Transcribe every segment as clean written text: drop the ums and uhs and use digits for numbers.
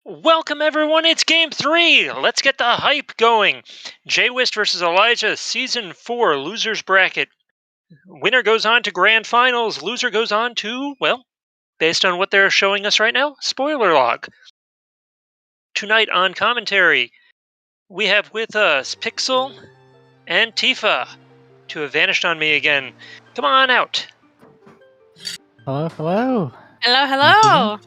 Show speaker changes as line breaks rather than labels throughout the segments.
Welcome everyone, it's game 3! Let's get the hype going! Jwiste versus Elijah, Season 4, Losers Bracket. Winner goes on to Grand Finals, loser goes on to, well, based on what they're showing us right now, spoiler log. Tonight on commentary, we have with us Pixel and Tifa, to have vanished on me again. Come on out!
Hello, hello.
Hello, hello.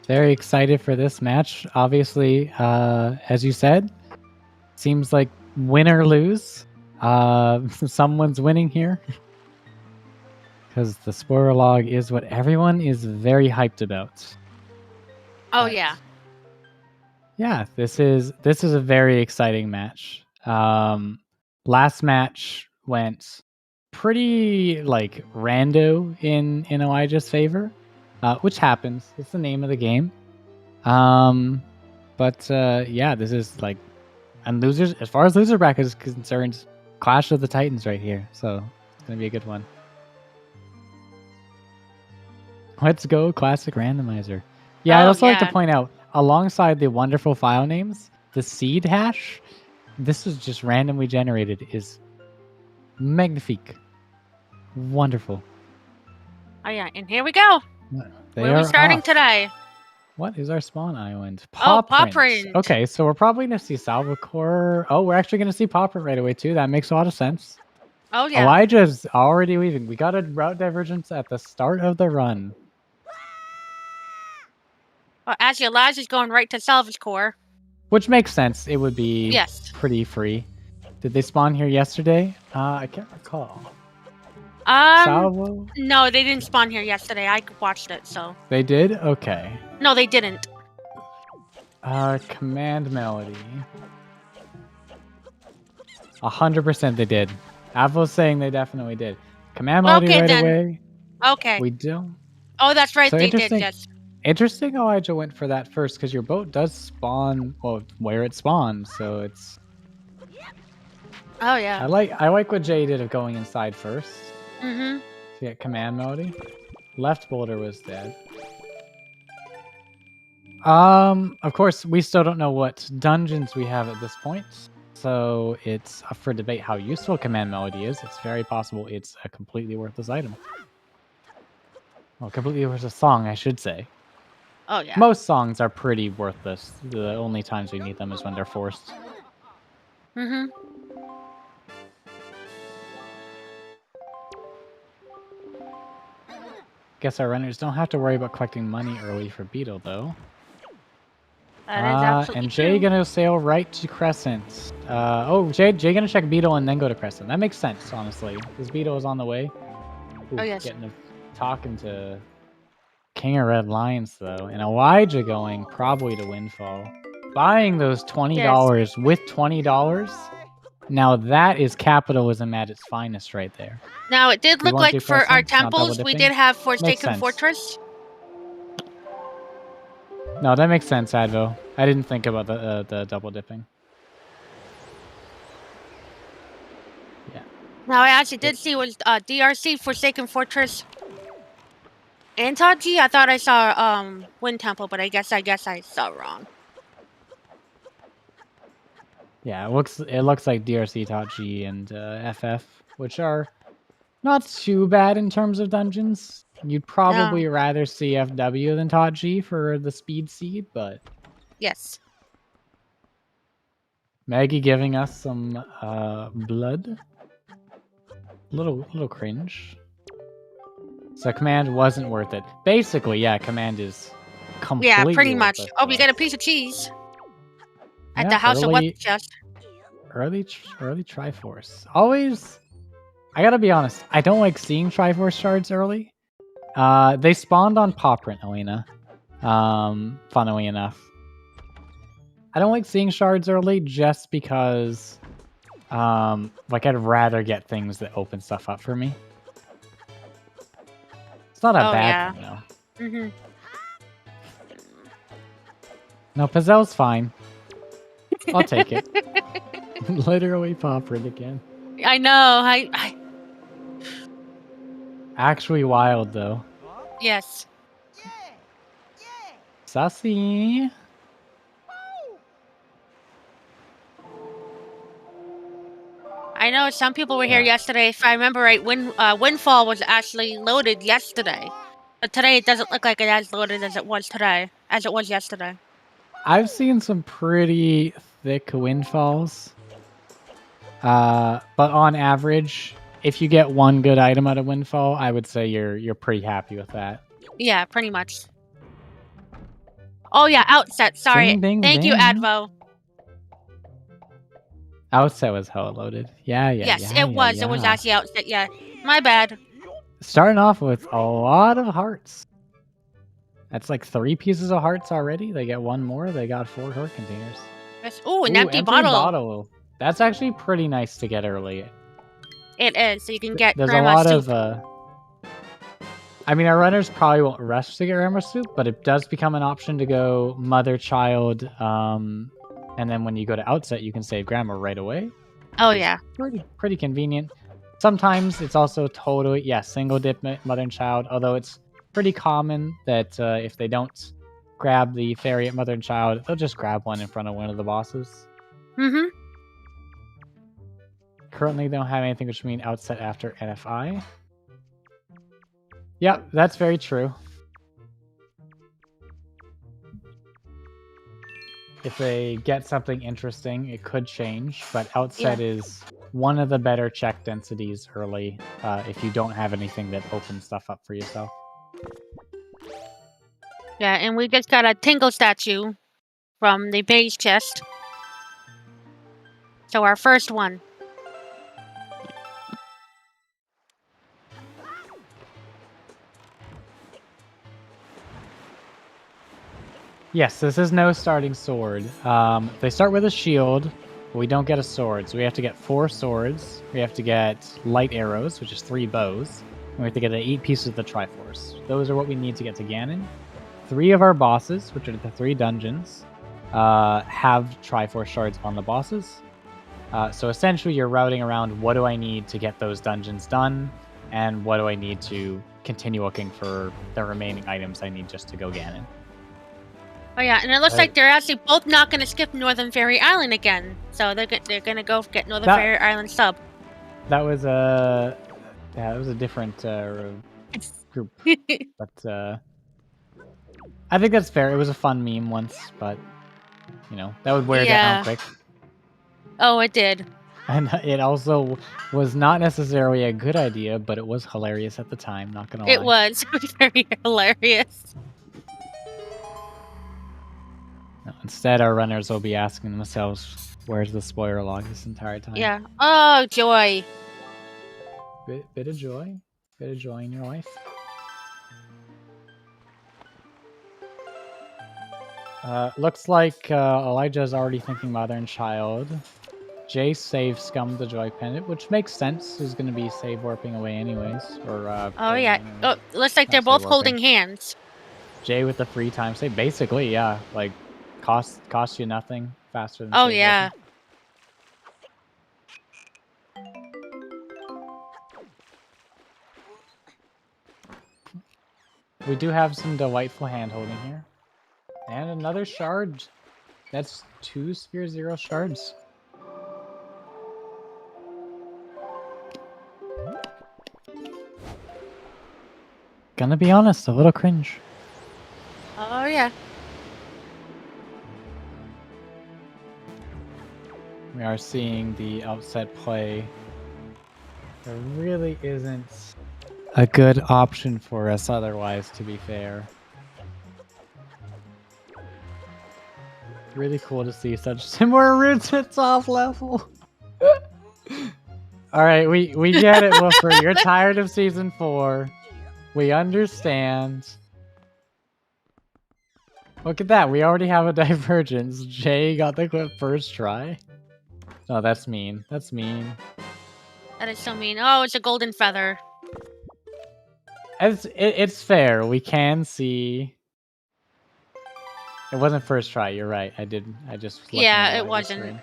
Very excited for this match. Obviously, as you said, seems like win or lose. Someone's winning here. Because the spoiler log is what everyone is very hyped about.
Oh, yeah.
Yeah, this is a very exciting match. Last match went pretty rando in Elijah's favor. Which happens. It's the name of the game. But yeah, this is and losers, as far as loser bracket is concerned, Clash of the Titans right here. So it's gonna be a good one. Let's go, classic randomizer. Yeah, I'd also like to point out, alongside the wonderful file names, the seed hash, this is just randomly generated, is magnifique. Wonderful.
Oh, yeah, and here we go. Where are we starting today?
What is our spawn island?
Paw Print.
Okay, so we're probably going to see Salvacore. Oh, we're actually going to see Paw Print right away, too. That makes a lot of sense.
Oh, yeah.
Elijah's already leaving. We got a route divergence at the start of the run.
Well, actually, Elijah's going right to Salvage Core.
Which makes sense. It would be pretty free. Did they spawn here yesterday? I can't recall. Salvo?
No, they didn't spawn here yesterday. I watched it, so.
They did? Okay.
No, they didn't.
Command Melody. 100% they did. Avo's saying they definitely did. Command Melody away.
Okay.
We do.
Oh, that's right. So they did, yes.
Interesting Elijah went for that first, because your boat does spawn, well, where it spawns, so it's...
Oh, yeah.
I like what Jay did of going inside first.
Mm-hmm.
To get command melody. Left boulder was dead. Of course, we still don't know what dungeons we have at this point, so it's up for debate how useful command melody is. It's very possible it's a completely worthless item. Well, completely worthless song, I should say.
Oh, yeah.
Most songs are pretty worthless. The only times we need them is when they're forced.
Mm-hmm.
Guess our runners don't have to worry about collecting money early for Beetle, though.
That is absolutely
and Jay gonna sail right to Crescent. Jay gonna check Beetle and then go to Crescent. That makes sense, honestly. Because Beetle is on the way. Ooh,
oh, yes.
Talking to King of Red Lions, though. And Elijah going probably to Windfall. Buying those $20 with $20. Now that is capitalism at its finest right there.
Now, it did look like for our temples, we did have Forsaken Fortress.
No, that makes sense, Advo. I didn't think about the double dipping. Yeah.
Now, I actually did see was DRC, Forsaken Fortress, and Taji. I thought I saw Wind Temple, but I guess I saw wrong.
Yeah, it looks like DRC, Tachi, and FF, which are not too bad in terms of dungeons. You'd probably rather see FW than Tachi for the speed seed, but
yes.
Maggie giving us some blood. Little cringe. So command wasn't worth it. Basically, yeah, command is completely
pretty much. Oh, we
us.
got a piece of cheese. At the House of What Chest.
Early Triforce. Always, I gotta be honest, I don't like seeing Triforce shards early. They spawned on Paw Print, Alina. Funnily enough. I don't like seeing shards early just because, I'd rather get things that open stuff up for me. It's not a bad thing, though.
Mm-hmm.
No, Pazzel's fine. I'll take it. Literally Paw Print again.
I know. I
Actually wild, though.
Yes.
Sussy.
I know some people were here
Yeah.
yesterday. If I remember right, Windfall was actually loaded yesterday. But today it doesn't look like it as loaded as it was today, as it was yesterday.
I've seen some pretty thick windfalls. But on average, if you get one good item out of windfall, I would say you're pretty happy with that.
Yeah, pretty much. Oh yeah, outset. Sorry.
Ding, ding,
Thank you,
ding.
Advo.
Outset was hella loaded. Yeah.
Yes, it was. It was
Yeah.
actually outset. Yeah, my bad.
Starting off with a lot of hearts. That's like 3 pieces of hearts already. They get 1 more. They got 4 heart containers.
Yes. Ooh, an
Ooh,
empty bottle.
That's actually pretty nice to get early.
It is. So you can get
There's
grandma's
a lot
soup.
of I mean, our runners probably won't rush to get grandma's soup, but it does become an option to go mother, child, and then when you go to outset, you can save grandma right away.
Oh yeah.
Pretty convenient. Sometimes it's also totally, single dip mother and child, although it's pretty common that if they don't grab the fairy at mother and child, they'll just grab one in front of one of the bosses.
Mm-hmm.
Currently, they don't have anything which means outset after NFI. Yep, that's very true. If they get something interesting, it could change, but outset is one of the better check densities early if you don't have anything that opens stuff up for yourself.
Yeah, and we just got a Tingle statue from the base chest. So our first one.
Yes, this is no starting sword. They start with a shield, but we don't get a sword. So we have to get 4 swords. We have to get light arrows, which is 3 bows. And we have to get 8 pieces of the Triforce. Those are what we need to get to Ganon. 3 of our bosses, which are the 3 dungeons, have Triforce shards on the bosses. So essentially you're routing around what do I need to get those dungeons done, and what do I need to continue looking for the remaining items I need just to go Ganon.
Oh yeah, and it looks like they're actually both not going to skip Northern Fairy Island again. So they're going to go get Northern Fairy Island sub.
That was a different group, but I think that's fair. It was a fun meme once, but you know that would wear down quick.
Oh, it did.
And it also was not necessarily a good idea, but it was hilarious at the time. Not gonna lie.
It was very hilarious.
No, instead, our runners will be asking themselves, "Where's the spoiler log this entire time?"
Yeah. Oh, joy.
Bit of joy in your life. Looks like Elijah's already thinking mother and child. Jay saved Scum the Joy Pendant, which makes sense. He's going to be save warping away anyways. Or
oh yeah. Oh, looks like they're both holding hands.
Jay with the free time save, basically, yeah. Like cost you nothing faster than.
Oh yeah.
We do have some delightful hand holding here. And another shard. That's 2 Sphere 0 shards. Gonna be honest, a little cringe.
Oh yeah.
We are seeing the outset play. There really isn't a good option for us otherwise, to be fair. Really cool to see such similar routes at top level. Alright, we get it, Woofer. You're tired of Season 4. We understand. Look at that. We already have a divergence. Jay got the clip first try. Oh, that's mean. That's mean.
That is so mean. Oh, it's a golden feather.
It's fair. We can see. It wasn't first try. You're right. I just. Was
yeah, it wasn't.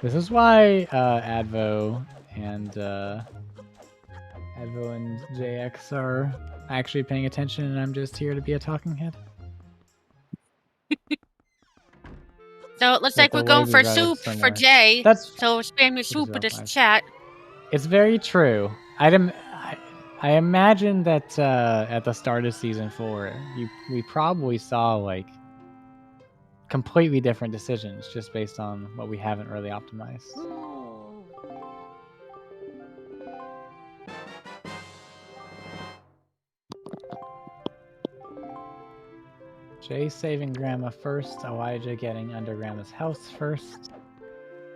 This is why Advo and JX are actually paying attention, and I'm just here to be a talking head.
So it looks
With
like
the
we're going
way
for
we voted
soup
so
for
much.
Jay.
That's
So spam your soup in this chat.
It's very true. I imagine that at the start of season 4, we probably saw like completely different decisions just based on what we haven't really optimized. Jay saving Grandma first, Elijah getting under Grandma's house first.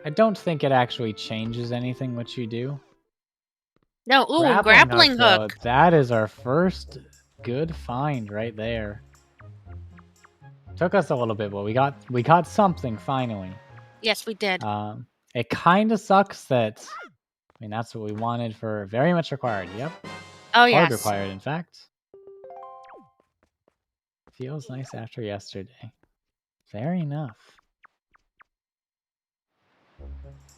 I don't think it actually changes anything what you do.
No, ooh, grappling
though,
hook.
that is our first good find right there. Took us a little bit, but we got something finally.
Yes, we did.
It kind of sucks that, I mean, that's what we wanted for very much required. Yep.
Oh,
Hard
yes.
required, in fact. Feels nice after yesterday. Fair enough.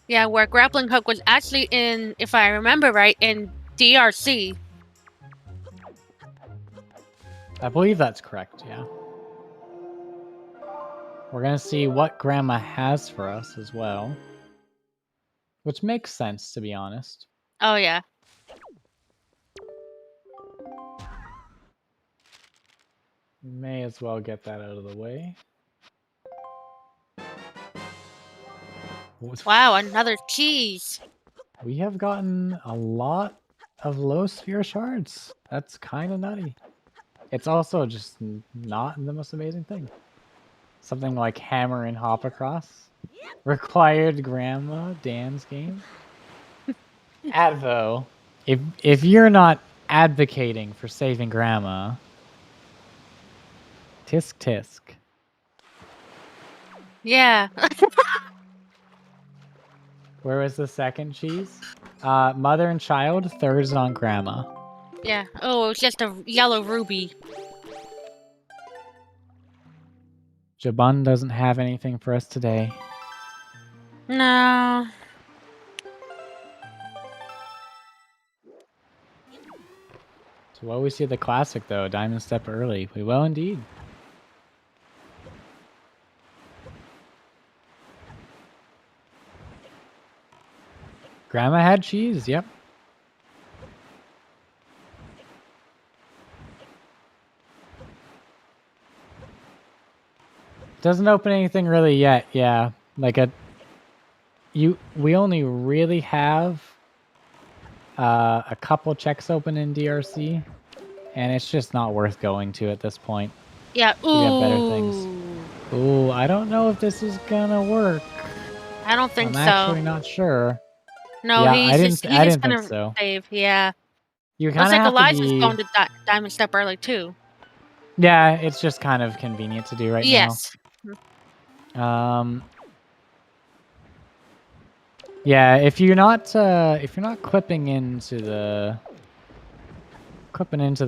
Yeah, where grappling hook was actually in, if I remember right, in DRC.
I believe that's correct, yeah. We're going to see what Grandma has for us as well. Which makes sense, to be honest.
Oh, yeah.
May as well get that out of the way.
Wow, another cheese.
We have gotten a lot of low sphere shards. That's kind of nutty. It's also just not the most amazing thing. Something like hammer and hop across. Required Grandma Dan's game. Advo, if you're not advocating for saving Grandma, tisk tisk.
Yeah.
Where was the second cheese? Mother and child, thirds on Grandma.
Yeah. Oh, it's just a yellow ruby.
Jabun doesn't have anything for us today.
No.
So while we see the classic, though, Diamond Step early. We will indeed. Grandma had cheese, yep. Doesn't open anything really yet, yeah. Like we only really have a couple checks open in DRC, and it's just not worth going to at this point.
Yeah, ooh.
We got better things. Ooh, I don't know if this is gonna work.
I don't think so.
I'm actually not sure.
No,
yeah,
he's
I didn't
just gonna
think so.
save. Yeah.
You kind
Looks
of
like
have
Elijah's
to be...
going to Diamond Step early too.
Yeah, it's just kind of convenient to do right
yes.
now. Yeah, if you're not clipping into the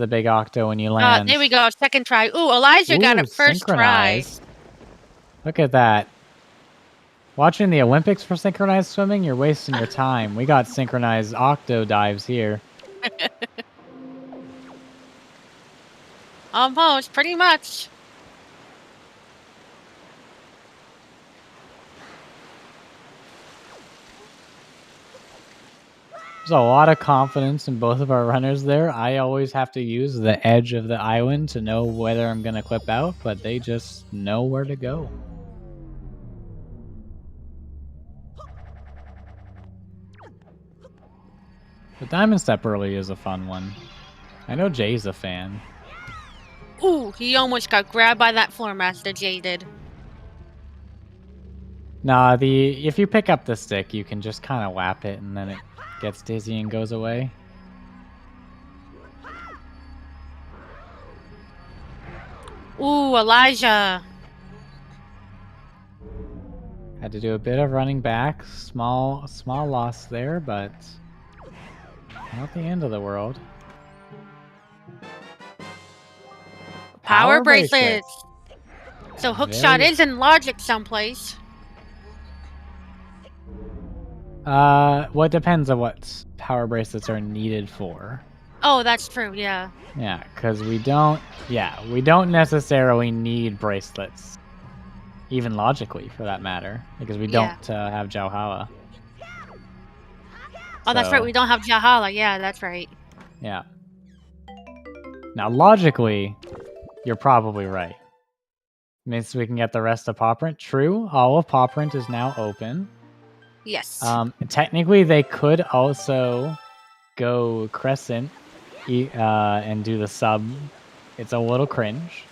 big octo when you land.
There we go. Second try. Ooh, Elijah got it first try.
Look at that. Watching the Olympics for synchronized swimming, you're wasting your time. We got synchronized octo dives here.
Almost, pretty much.
There's a lot of confidence in both of our runners there. I always have to use the edge of the island to know whether I'm going to clip out, but they just know where to go. The Diamond Step early is a fun one. I know Jay's a fan.
Ooh, he almost got grabbed by that floor master, Jay did.
Nah, if you pick up the stick, you can just kind of whap it and then it gets dizzy and goes away.
Ooh, Elijah.
Had to do a bit of running back. Small loss there, but not the end of the world.
Power bracelets. So hookshot is in logic someplace.
What depends on what power bracelets are needed for.
Oh, that's true, yeah.
Yeah, because we don't necessarily need bracelets. even logically for that matter, because we don't have Jauhala.
Oh, that's right. We don't have Jahala. Yeah, that's right.
Yeah. Now, logically, you're probably right. Means we can get the rest of Pawprint. True, all of Pawprint is now open.
Yes.
Technically, they could also go Crescent and do the sub. It's a little cringe.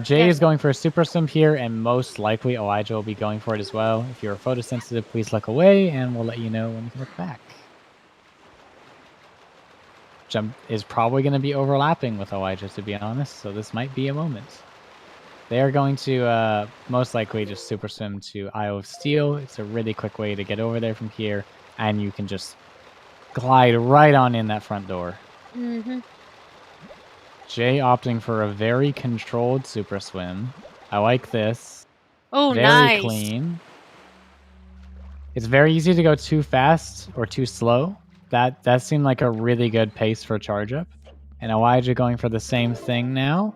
Jay is going for a Super Swim here, and most likely Elijah will be going for it as well. If you're photosensitive, please look away, and we'll let you know when you can look back. Jump is probably going to be overlapping with Elijah, to be honest, so this might be a moment. They are going to most likely just Super Swim to Isle of Steel. It's a really quick way to get over there from here, and you can just glide right on in that front door.
Mm-hmm.
Jay opting for a very controlled Super Swim. I like this.
Oh,
very
nice.
Clean. It's very easy to go too fast or too slow. That seemed like a really good pace for charge up. And Elijah going for the same thing now.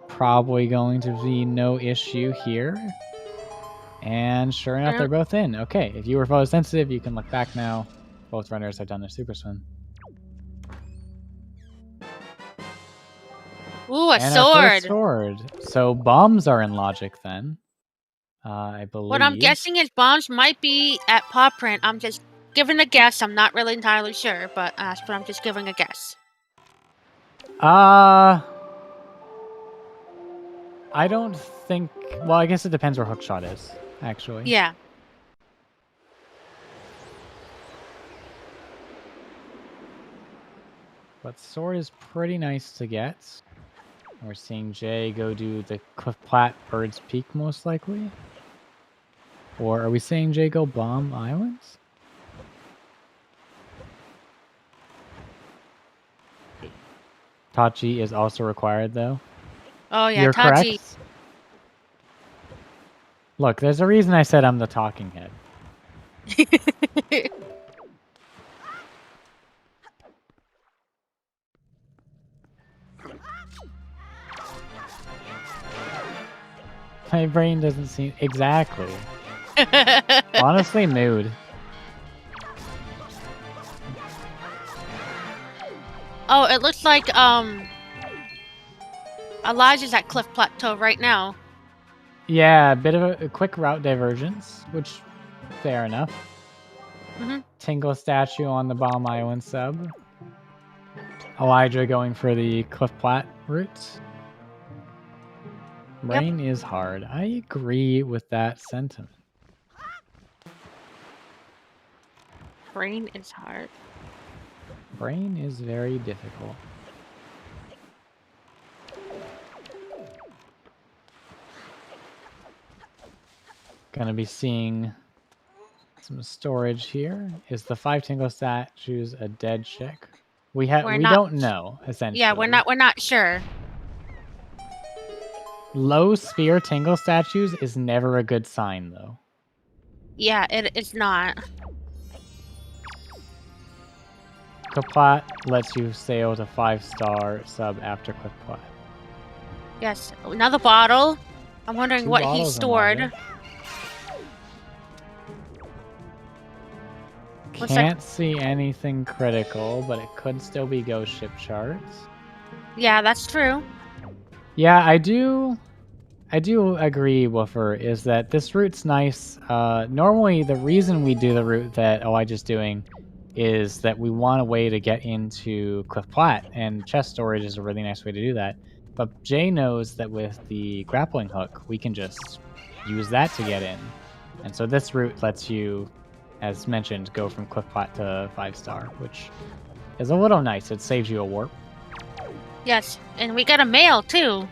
Probably going to be no issue here. And sure enough, they're both in. Okay, if you were photosensitive, you can look back now. Both runners have done their Super Swim.
Ooh, a
and
sword.
Sword. So bombs are in logic then. I believe.
What I'm guessing is bombs might be at Pawprint. I'm just giving a guess. I'm not really entirely sure, but I'm just giving a guess.
I don't think... Well, I guess it depends where Hookshot is, actually.
Yeah.
But sword is pretty nice to get. We're seeing Jay go do the Cliff Plat Bird's Peak, most likely. Or are we seeing Jay go bomb islands? Tachi is also required, though.
Oh, yeah,
You're
Tachi.
correct. Look, there's a reason I said I'm the talking head. My brain doesn't seem... Exactly. Honestly, mood.
Oh, it looks like Elijah's at Cliff Plateau right now.
Yeah, a bit of a quick route divergence, which fair enough. Tingle statue on the Bomb Island sub. Elijah going for the Cliff Plat route. Rain is hard. I agree with that sentiment.
Brain is hard.
Brain is very difficult. Gonna be seeing some storage here. Is the 5 Tingle statues a dead chick? We don't know, essentially.
Yeah, we're not sure.
Low sphere Tingle statues is never a good sign, though.
Yeah, it's not.
Cliffplat lets you sail to 5-star sub after Cliffplat.
Yes, another bottle. I'm wondering what he stored.
Can't see anything critical, but it could still be ghost ship shards.
Yeah, that's true.
Yeah, I do agree, Woofer, is that this route's nice. Normally, the reason we do the route that Elijah's doing is that we want a way to get into Cliff Plat, and chest storage is a really nice way to do that. But Jay knows that with the grappling hook, we can just use that to get in. And so this route lets you, as mentioned, go from Cliff Plat to 5-star, which is a little nice. It saves you a warp.
Yes, and we got a mail, too.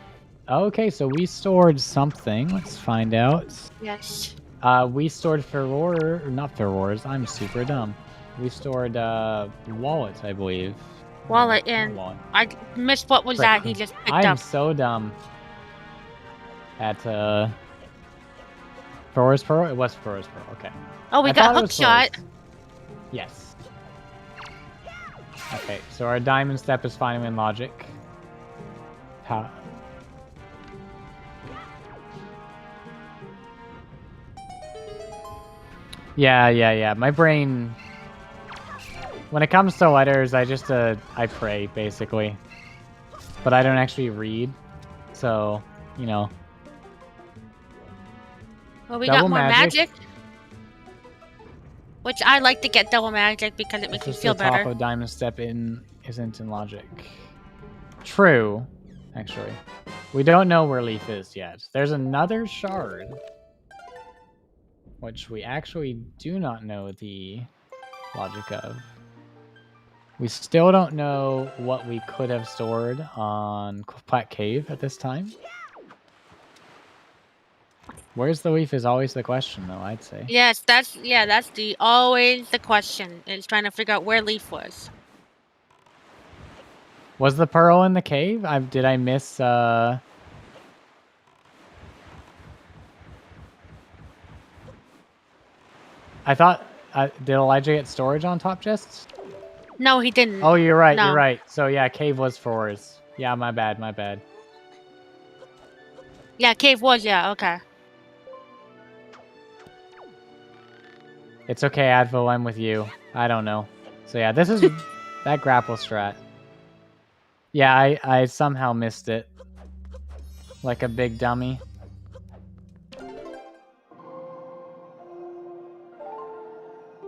Okay, so we stored something. Let's find out.
Yes.
We stored not Ferrors. I'm super dumb. We stored wallet, I believe.
Wallet, and wallet. I missed what was that he just picked up.
I'm so dumb. At Ferrors Pearl? It was Ferrors Pearl, okay.
Oh, we got hook shot.
Yes. Okay, so our diamond step is finally in logic. Yeah. My brain... When it comes to letters, I just, I pray, basically. But I don't actually read. So, you know.
Well, we
Double
got more
magic.
Which I like to get double magic because it makes me feel
the top
better.
of Diamond Step isn't in logic. True, actually. We don't know where Leaf is yet. There's another shard, which we actually do not know the logic of. We still don't know what we could have stored on Cliffplat Cave at this time. Where's the leaf is always the question, though, I'd say.
Yes, that's always the question, is trying to figure out where Leaf was.
Was the pearl in the cave? Did I miss, I thought, did Elijah get storage on top chests?
No, he didn't.
Oh, you're right,
No.
you're right. So yeah, cave was for us. Yeah, my bad.
Yeah, cave was, yeah, okay.
It's okay, Advo, I'm with you. I don't know. So yeah, this is that grapple strat. Yeah, I somehow missed it. Like a big dummy.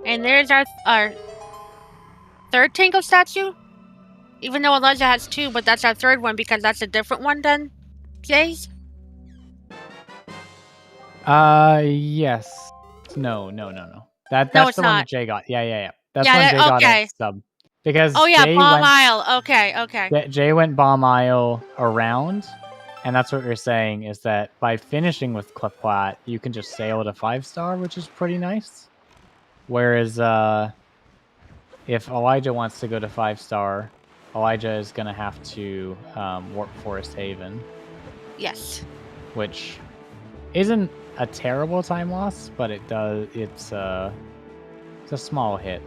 And there's our third Tango statue. Even though Elijah has 2, but that's our third one because that's a different one than Jay's.
Yes. No. That's
No, it's
the one
not.
that Jay got. Yeah. That's
Yeah,
when Jay got
okay.
it sub. Because
Oh yeah,
Jay
Bomb
went,
Isle. Okay.
Jay went Bomb Isle around, and that's what you're saying is that by finishing with Cliffplat, you can just sail to 5-star, which is pretty nice. Whereas if Elijah wants to go to 5-star, Elijah is gonna have to warp Forest Haven.
Yes.
Which isn't a terrible time loss, but it's a small hit.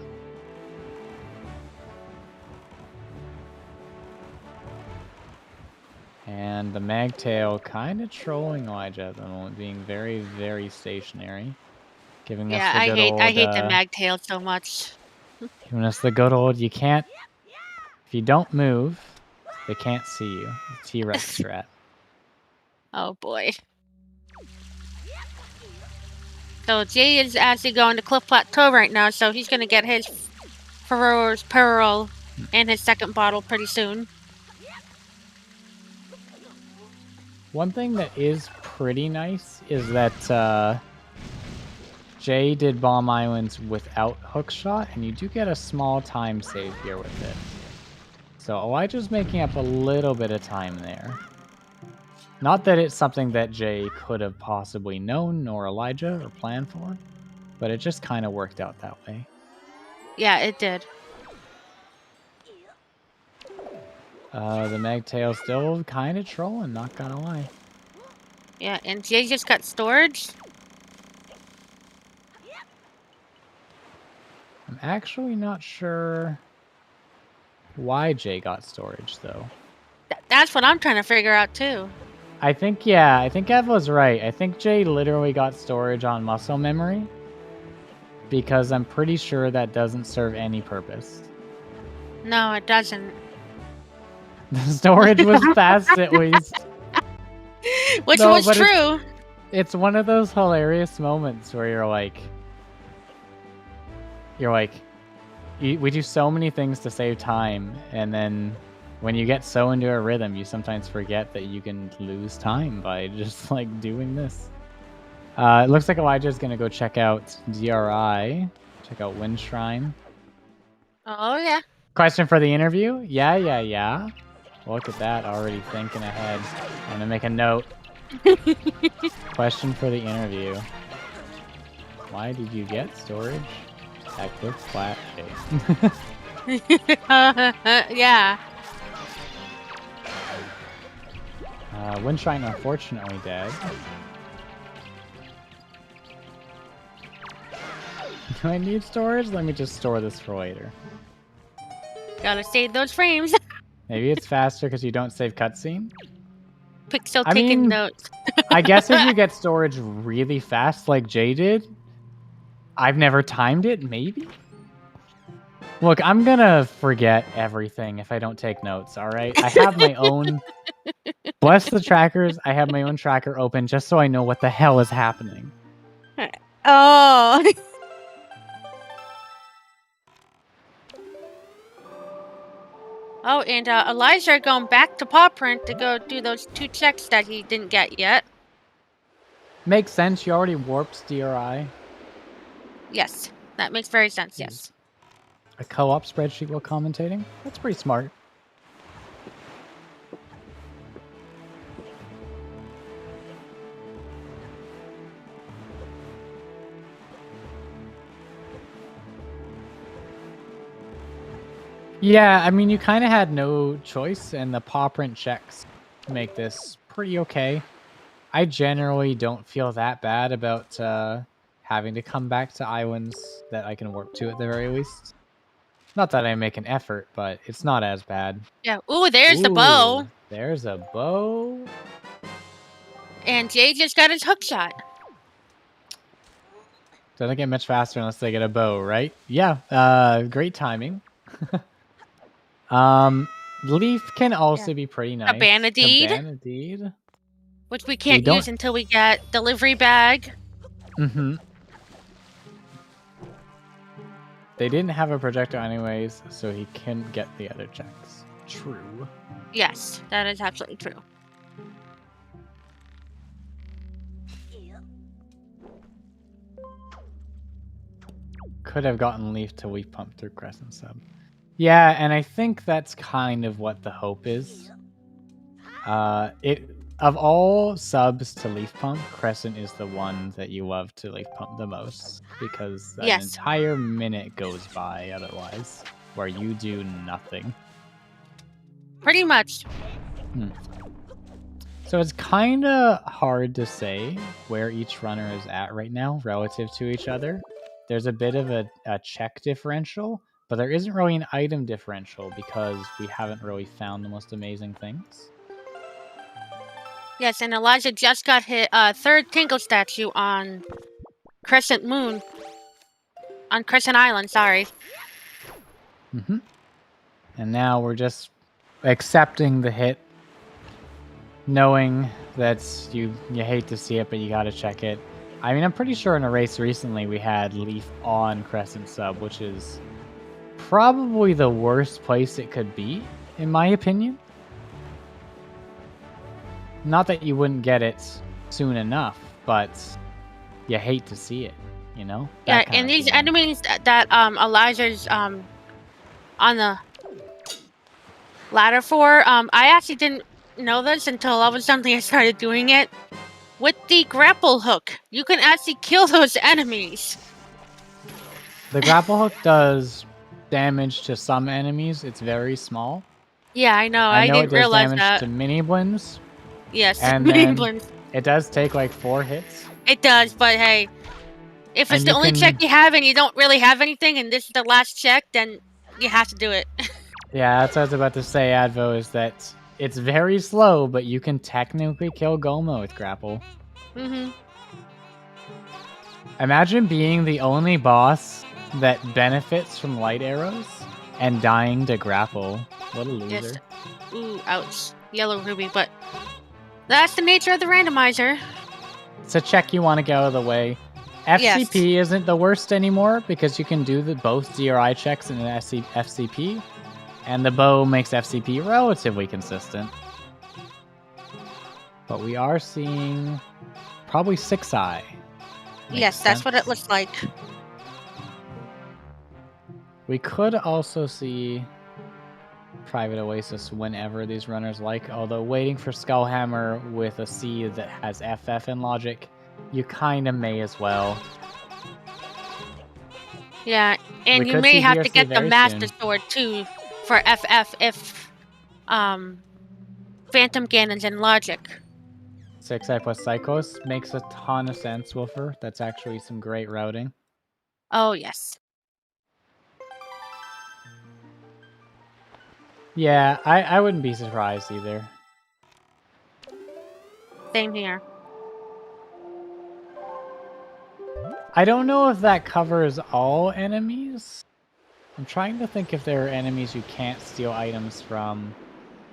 And the Magtail kind of trolling Elijah at the moment, being very, very stationary. Giving us the good old...
I hate the Magtail so much.
Giving us the good old, you can't... If you don't move, they can't see you. The T-Rex strat.
Oh boy. So Jay is actually going to Cliff Plateau right now, so he's going to get his Ferrer's Pearl and his second bottle pretty soon.
One thing that is pretty nice is that Jay did Bomb Islands without Hookshot, and you do get a small time save here with it. So Elijah's making up a little bit of time there. Not that it's something that Jay could have possibly known, nor Elijah, or planned for, but it just kind of worked out that way.
Yeah, it did.
The Magtail's still kind of trolling, not gonna lie.
Yeah, and Jay just got storage.
I'm actually not sure why Jay got storage, though.
That's what I'm trying to figure out, too.
I think Eva's right. I think Jay literally got storage on muscle memory, because I'm pretty sure that doesn't serve any purpose.
No, it doesn't.
The storage was fast, at least.
Which was true.
It's one of those hilarious moments where you're like, we do so many things to save time, and then when you get so into a rhythm, you sometimes forget that you can lose time by just like doing this. It looks like Elijah's gonna go check out DRI, check out Wind Shrine.
Oh yeah.
Question for the interview? Yeah. Look at that, already thinking ahead. I'm gonna make a note. Question for the interview. Why did you get storage at Cliff Flat Chase?
Yeah.
Wind Shrine unfortunately dead. Do I need storage? Let me just store this for later.
Gotta save those frames.
Maybe it's faster because you don't save cutscene?
Pixel taking notes.
I guess if you get storage really fast like Jay did, I've never timed it, maybe? Look, I'm gonna forget everything if I don't take notes, alright? I have my own... Bless the trackers, I have my own tracker open just so I know what the hell is happening.
Oh. Oh, and Elijah going back to Paw Print to go do those 2 checks that he didn't get yet.
Makes sense, you already warped DRI.
Yes, that makes very sense, yes.
A co-op spreadsheet while commentating? That's pretty smart. Yeah, I mean, you kind of had no choice, and the paw print checks make this pretty okay. I generally don't feel that bad about having to come back to islands that I can warp to at the very least. Not that I make an effort, but it's not as bad.
Yeah. Ooh, there's the bow.
There's a bow.
And Jay just got his hook shot.
Doesn't get much faster unless they get a bow, right? Yeah, great timing. Leaf can also be pretty nice.
Cabanadid. Which we can't use until we get delivery bag.
Mm-hmm. They didn't have a projector anyways, so he couldn't get the other checks. True.
Yes, that is absolutely true.
Could have gotten Leaf to weak pump through Crescent sub. Yeah, and I think that's kind of what the hope is. Of all subs to Leaf Pump, Crescent is the one that you love to Leaf Pump the most, because an entire minute goes by otherwise, where you do nothing.
Pretty much.
So it's kind of hard to say where each runner is at right now relative to each other. There's a bit of a check differential, but there isn't really an item differential because we haven't really found the most amazing things.
Yes, and Elijah just got hit 3rd Tingle statue on Crescent Moon. On Crescent Island, sorry.
Mm-hmm. And now we're just accepting the hit, knowing that you hate to see it, but you gotta check it. I mean, I'm pretty sure in a race recently we had Leaf on Crescent sub, which is probably the worst place it could be, in my opinion. Not that you wouldn't get it soon enough, but you hate to see it, you know?
Yeah, and these enemies that Elijah's on the ladder for, I actually didn't know this until all of a sudden I started doing it. With the grapple hook, you can actually kill those enemies.
The grapple hook does damage to some enemies. It's very small.
Yeah, I know. I didn't realize that.
It does damage to mini blins.
Yes,
and
mini blins.
It does take like 4 hits.
It does, but hey, if it's the only check you have and you don't really have anything and this is the last check, then you have to do it.
Yeah, that's what I was about to say, Advo, is that it's very slow, but you can technically kill Goma with grapple.
Mm-hmm.
Imagine being the only boss that benefits from light arrows and dying to grapple. What a loser.
Yes. Ooh, ouch. Yellow ruby, but that's the nature of the randomizer.
It's a check you want to get out of the way. FCP isn't the worst anymore because you can do both DRI checks in an FCP, and the bow makes FCP relatively consistent. But we are seeing probably 6-eye.
Yes, that's what it looks like.
We could also see Private Oasis whenever these runners like, although waiting for Skullhammer with a C that has FF in logic, you kind of may as well.
Yeah, and you may have to get the Master Sword too for FF if Phantom Ganon's in logic.
6-eye plus Psychos makes a ton of sense, Wolfer. That's actually some great routing.
Oh, yes.
Yeah, I wouldn't be surprised either.
Same here.
I don't know if that covers all enemies. I'm trying to think if there are enemies you can't steal items from.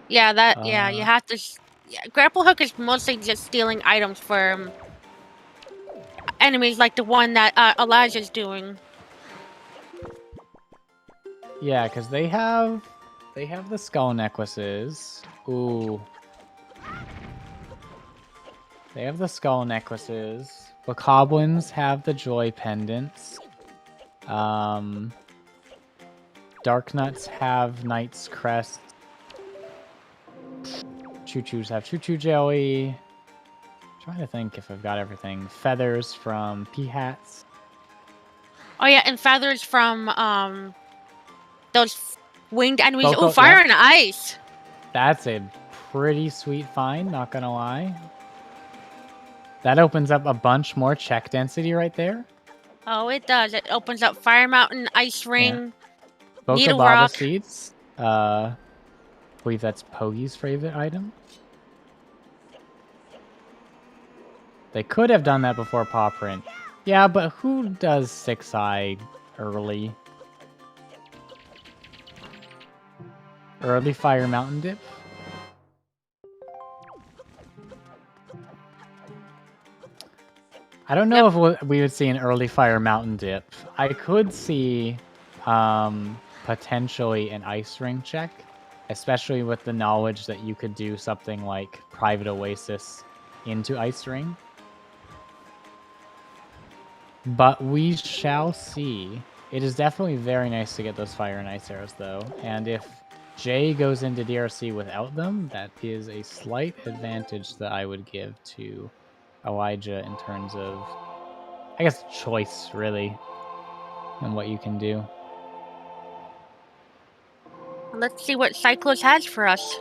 Yeah, yeah, you have to. Yeah, grapple hook is mostly just stealing items from enemies, like the one that Elijah's doing.
Yeah, because they have the skull necklaces. Ooh. They have the skull necklaces. Bokoblins have the joy pendants. Dark Nuts have Knight's Crest. Choo-Choos have Choo-Choo Jelly. Trying to think if I've got everything. Feathers from Peahats.
Oh yeah, and feathers from those winged enemies.
Boko,
Oh, fire
yep.
and ice.
That's a pretty sweet find, not gonna lie. That opens up a bunch more check density right there.
Oh, it does. It opens up Fire Mountain, Ice Ring,
yeah.
Needle
Baba
Rock.
Seeds. I believe that's Pogi's favorite item. They could have done that before Paw Print. Yeah, but who does 6-Eye early? Early Fire Mountain Dip? I don't know if we would see an early Fire Mountain Dip. I could see potentially an Ice Ring check, especially with the knowledge that you could do something like Private Oasis into Ice Ring. But we shall see. It is definitely very nice to get those Fire and Ice arrows, though. And if Jay goes into DRC without them, that is a slight advantage that I would give to Elijah in terms of, I guess, choice, really, and what you can do.
Let's see what Cyclos has for us.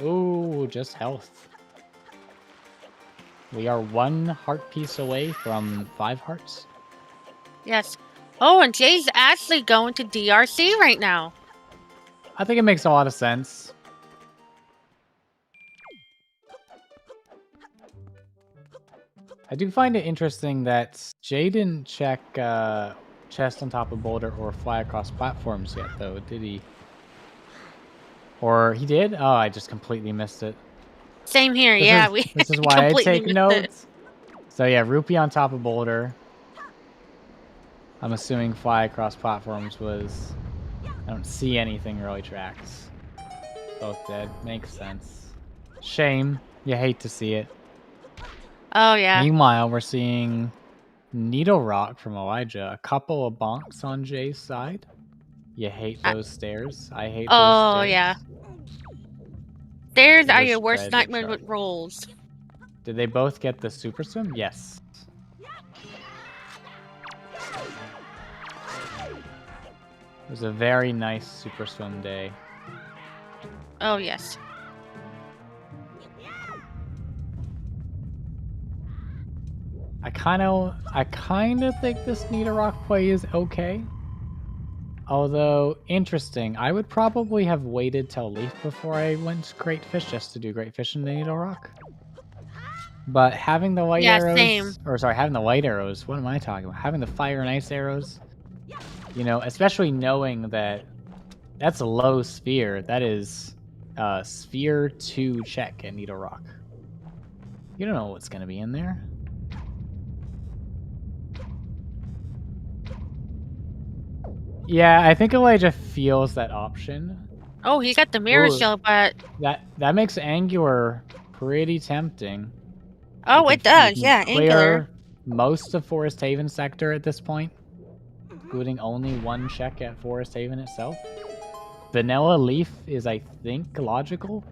Ooh, just health. We are 1 heart piece away from 5 hearts.
Yes. Oh, and Jay's actually going to DRC right now.
I think it makes a lot of sense. I do find it interesting that Jay didn't check chest on top of boulder or fly across platforms yet, though, did he? Or he did? Oh, I just completely missed it.
Same here,
This is why I take notes. So yeah, Rupee on top of boulder. I'm assuming fly across platforms was... I don't see anything really tracks. Both dead. Makes sense. Shame. You hate to see it.
Oh, yeah.
Meanwhile, we're seeing Needle Rock from Elijah. A couple of bonks on Jay's side. You hate those stairs. I hate those stairs.
Oh, yeah. Stairs are your worst nightmare with rolls.
Did they both get the super swim? Yes. It was a very nice super swim day.
Oh, yes.
I kind of think this Needle Rock play is okay. Although, interesting, I would probably have waited till Leaf before I went to Great Fish just to do Great Fish in the Needle Rock. But having the white arrows...
same.
Or sorry, having the white arrows, what am I talking about? Having the fire and ice arrows, you know, especially knowing that that's a low sphere. That is sphere 2 check at Needle Rock. You don't know what's going to be in there. Yeah, I think Elijah feels that option.
Oh, he got the mirror shell, but...
That makes Angular pretty tempting.
Oh, it does, yeah, Angular.
Most of Forest Haven sector at this point, including only 1 check at Forest Haven itself. Vanilla Leaf is, I think, logical.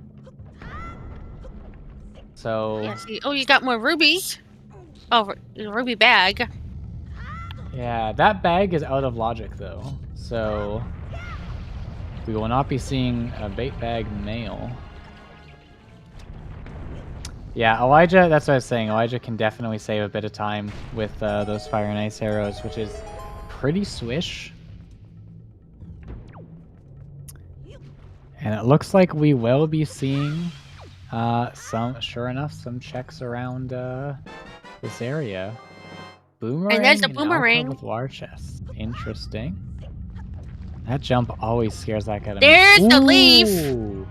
So...
Yes, oh, you got more rubies. Oh, ruby bag.
Yeah, that bag is out of logic, though. So, we will not be seeing a bait bag mail. Yeah, Elijah, that's what I was saying. Elijah can definitely save a bit of time with those fire and ice arrows, which is pretty swish. And it looks like we will be seeing sure enough, some checks around this area. Boomerang
And there's a
and
boomerang.
alpha with war chests. Interesting. That jump always scares that out of me.
There's the leaf.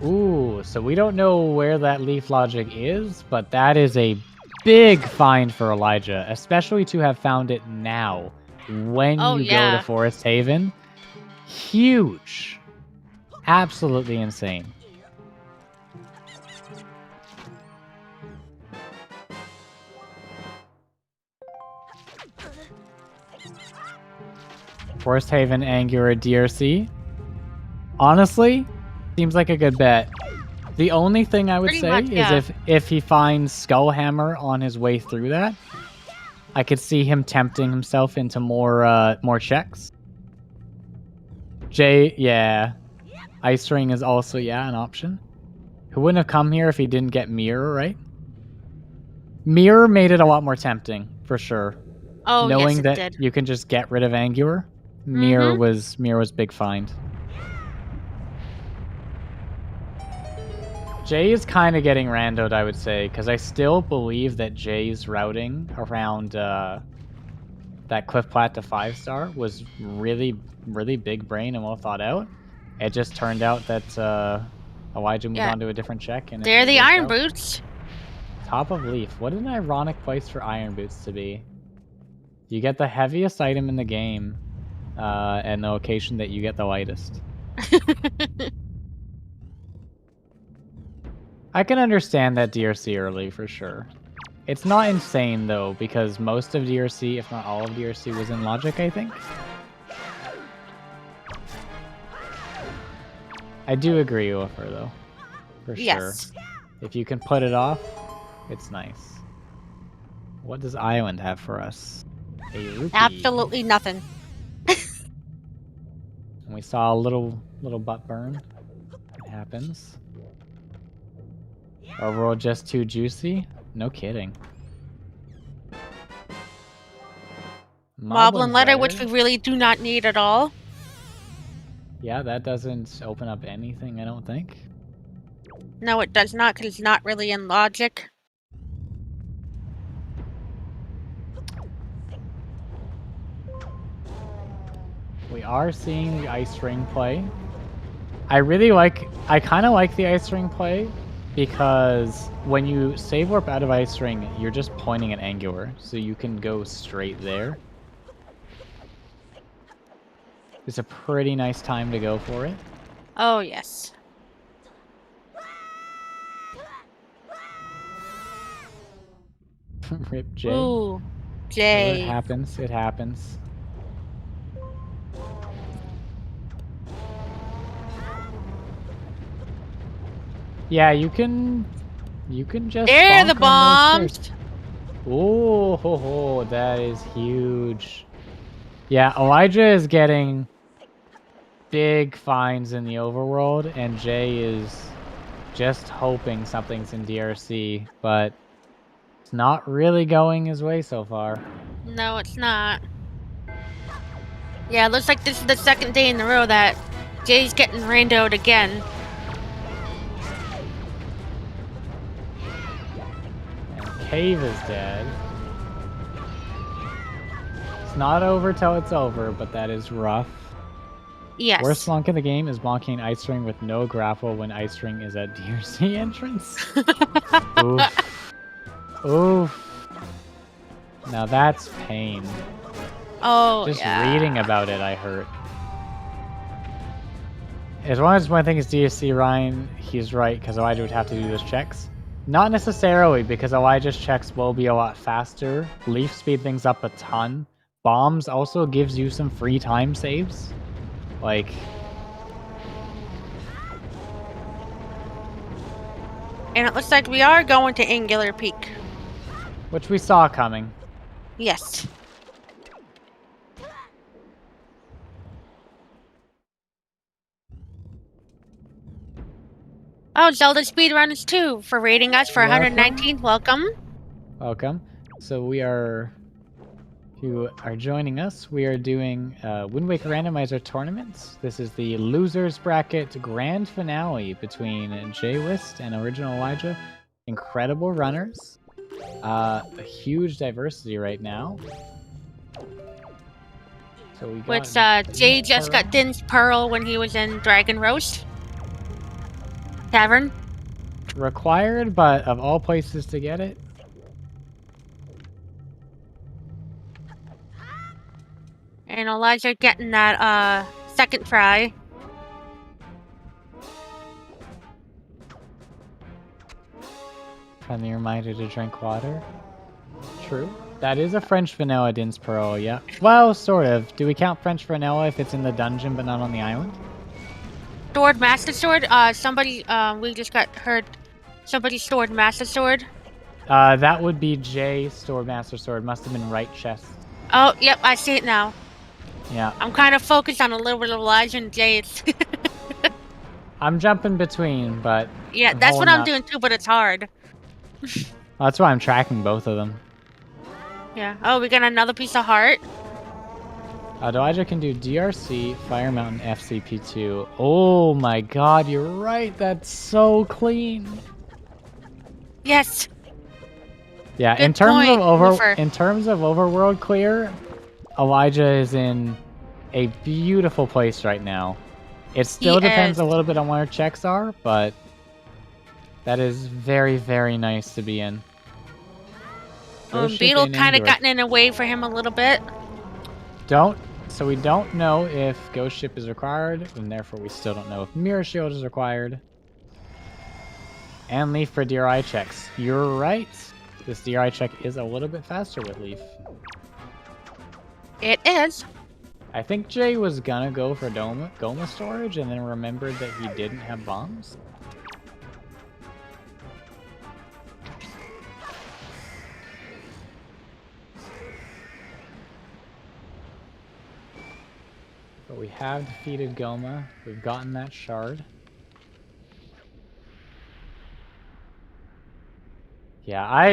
Ooh, so we don't know where that leaf logic is, but that is a big find for Elijah, especially to have found it now when you go to Forest Haven. Huge. Absolutely insane. Forest Haven, Angura, DRC. Honestly, seems like a good bet. The only thing I would say is if he finds Skullhammer on his way through that, I could see him tempting himself into more checks. Yeah. Ice Ring is also, an option. Who wouldn't have come here if he didn't get Mirror, right? Mirror made it a lot more tempting, for sure.
Oh,
knowing
yes,
that
did.
you can just get rid of Angura. Mirror was big find. Jay is kind of getting randoed, I would say, because I still believe that Jay's routing around that Cliff Plat to 5-star was really, really big brain and well thought out. It just turned out that Elijah moved on to a different check. And
they're the Iron Boots.
Top of Leaf. What an ironic place for Iron Boots to be. You get the heaviest item in the game, and the location that you get the lightest. I can understand that DRC early, for sure. It's not insane, though, because most of DRC, if not all of DRC, was in Logic, I think. I do agree with her, though. For sure. If you can put it off, it's nice. What does Island have for us? A rupee.
Absolutely nothing.
And we saw a little butt burn. It happens. Overall, just too juicy? No kidding.
Moblin letter, which we really do not need at all.
Yeah, that doesn't open up anything, I don't think.
No, it does not, because it's not really in Logic.
We are seeing the Ice Ring play. I kind of like the Ice Ring play, because when you save warp out of Ice Ring, you're just pointing at Angular, so you can go straight there. It's a pretty nice time to go for it.
Oh, yes.
Rip Jay.
Ooh, Jay.
It happens, it happens. Yeah, you can just.
There are the bombs.
Oh, ho, ho, that is huge. Yeah, Elijah is getting big finds in the overworld, and Jay is just hoping something's in DRC, but it's not really going his way so far.
No, it's not. Yeah, it looks like this is the second day in a row that Jay's getting randoed again.
Cave is dead. It's not over till it's over, but that is rough.
Yes.
Worst bonk in the game is bonking Ice Ring with no grapple when Ice Ring is at DRC entrance. Oof. Oof. Now that's pain.
Oh,
Just reading about it, I hurt. As long as one thing is DRC, Ryan, he's right, because Elijah would have to do those checks. Not necessarily, because Elijah's checks will be a lot faster. Leaf speed things up a ton. Bombs also gives you some free time saves. Like...
And it looks like we are going to Angular Peak.
Which we saw coming.
Yes. Oh, ZeldaSpeedRuns too for rating us for
Welcome.
119. Welcome.
Welcome. So we are, if you are joining us, we are doing Wind Waker Randomizer tournaments. This is the losers bracket grand finale between jwiste and OriginalElijah. Incredible runners. A huge diversity right now. So we got
Jay just got Din's Pearl when he was in Dragon Roast Tavern.
required, but of all places to get it.
And Elijah getting that second try.
Friendly reminder to drink water. True. That is a French vanilla Din's Pearl, yeah. Well, sort of. Do we count French vanilla if it's in the dungeon but not on the island?
Stored Master Sword. Somebody, we just got heard. Somebody stored Master Sword.
That would be Jay stored Master Sword. Must have been right chest.
Oh, yep, I see it now.
Yeah.
I'm kind of focused on a little bit of Elijah and Jay.
I'm jumping between, but...
Yeah, that's what I'm doing too, but it's hard.
Well, that's why I'm tracking both of them.
Yeah. Oh, we got another piece of heart.
Elijah can do DRC, Fire Mountain, FCP2. Oh my god, you're right. That's so clean.
Yes.
Yeah,
Good
in terms
point,
of
Woofer.
in terms of overworld clear, Elijah is in a beautiful place right now. It still depends a little bit on where checks are, but that is very, very nice to be in.
Beetle kind of gotten in a way for him a little bit.
So we don't know if Ghost Ship is required, and therefore we still don't know if Mirror Shield is required. And Leaf for DRI checks. You're right. This DRI check is a little bit faster with Leaf.
It is.
I think Jay was gonna go for Goma storage and then remembered that he didn't have bombs. But we have defeated Goma. We've gotten that shard. Yeah,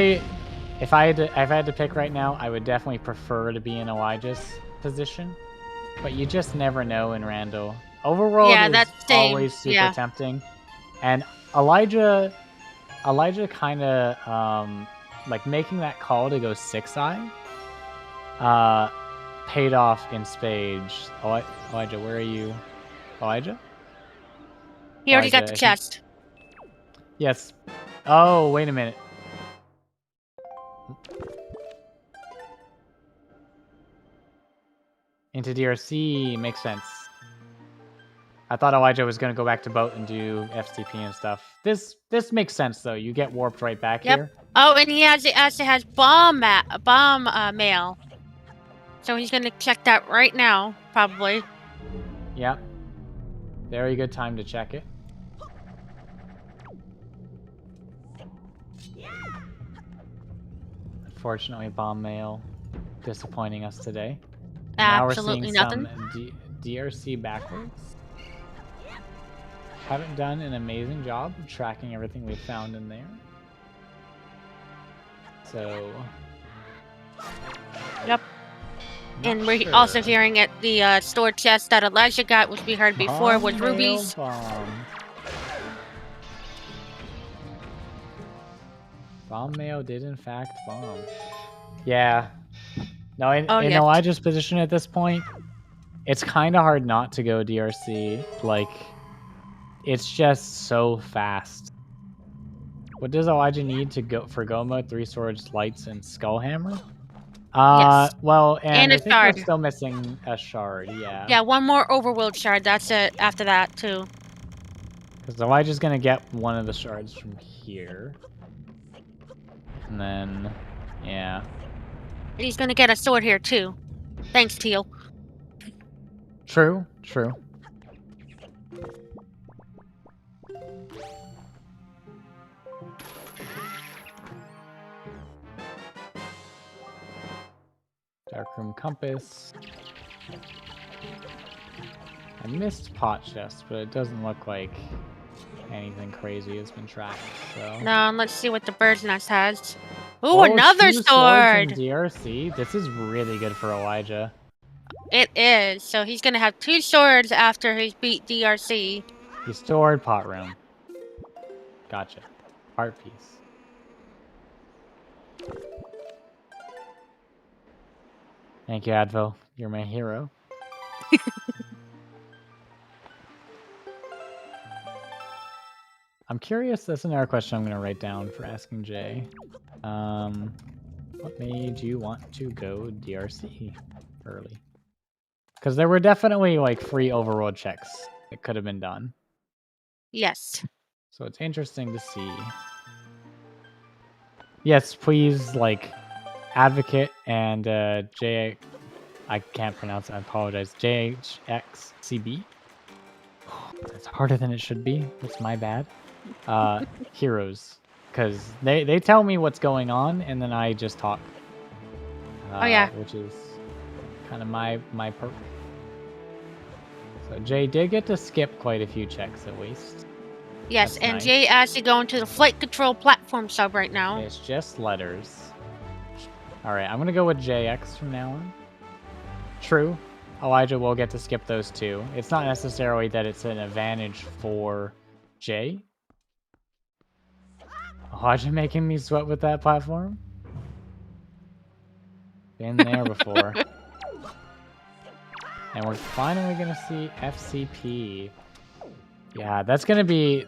if I had to pick right now, I would definitely prefer to be in Elijah's position. But you just never know in Rando. Overworld is always super tempting. And Elijah kind of like making that call to go 6-eye paid off in spades. Elijah, where are you? Elijah?
He already got the chest.
Yes. Oh, wait a minute. Into DRC makes sense. I thought Elijah was gonna go back to boat and do FTP and stuff. This makes sense though. You get warped right back here.
Oh, and he actually has bomb mail. So he's gonna check that right now, probably.
Yep. Very good time to check it. Unfortunately, bomb mail disappointing us today.
Absolutely
now we're
nothing.
Some DRC backwards. Haven't done an amazing job of tracking everything we found in there. So.
Yep. And we're also hearing at the store chest that Elijah got, which we heard before, was rubies.
Bomb mail did in fact bomb. Yeah. No, in Elijah's position at this point, it's kind of hard not to go DRC. Like, it's just so fast. What does Elijah need to go for go mode? 3 swords, lights, and skullhammer?
Yes.
Well, and
a
I think
shard.
we're still missing a shard, yeah.
Yeah, one more overworld shard. That's it after that, too.
Because Elijah's going to get one of the shards from here. And then, yeah.
He's gonna get a sword here, too. Thanks, Teal.
True, true. Darkroom compass. I missed pot chest, but it doesn't look like anything crazy has been tracked. So.
No, let's see what the bird's nest has. Ooh,
Oh,
another
2 swords in
sword!
DRC. This is really good for Elijah.
It is. So he's gonna have 2 swords after he's beat DRC.
He stored pot room. Gotcha. Art piece. Thank you, Advo. You're my hero. I'm curious. That's another question I'm going to write down for asking Jay. What made you want to go DRC early? Because there were definitely like free overworld checks that could have been done.
Yes.
So it's interesting to see. Yes, please, like, Advocate and J... I can't pronounce it, I apologize. JHXCB? It's harder than it should be. It's my bad. Heroes. Because they tell me what's going on, and then I just talk.
Oh, yeah.
Which is kind of my perk. So Jay did get to skip quite a few checks at least.
Yes,
That's
and
nice.
Jay actually going to the flight control platform sub right now.
It's just letters. Alright, I'm going to go with JX from now on. True. Elijah will get to skip those 2. It's not necessarily that it's an advantage for Jay. Elijah making me sweat with that platform? Been there before. And we're finally going to see FCP. Yeah, that's going to be...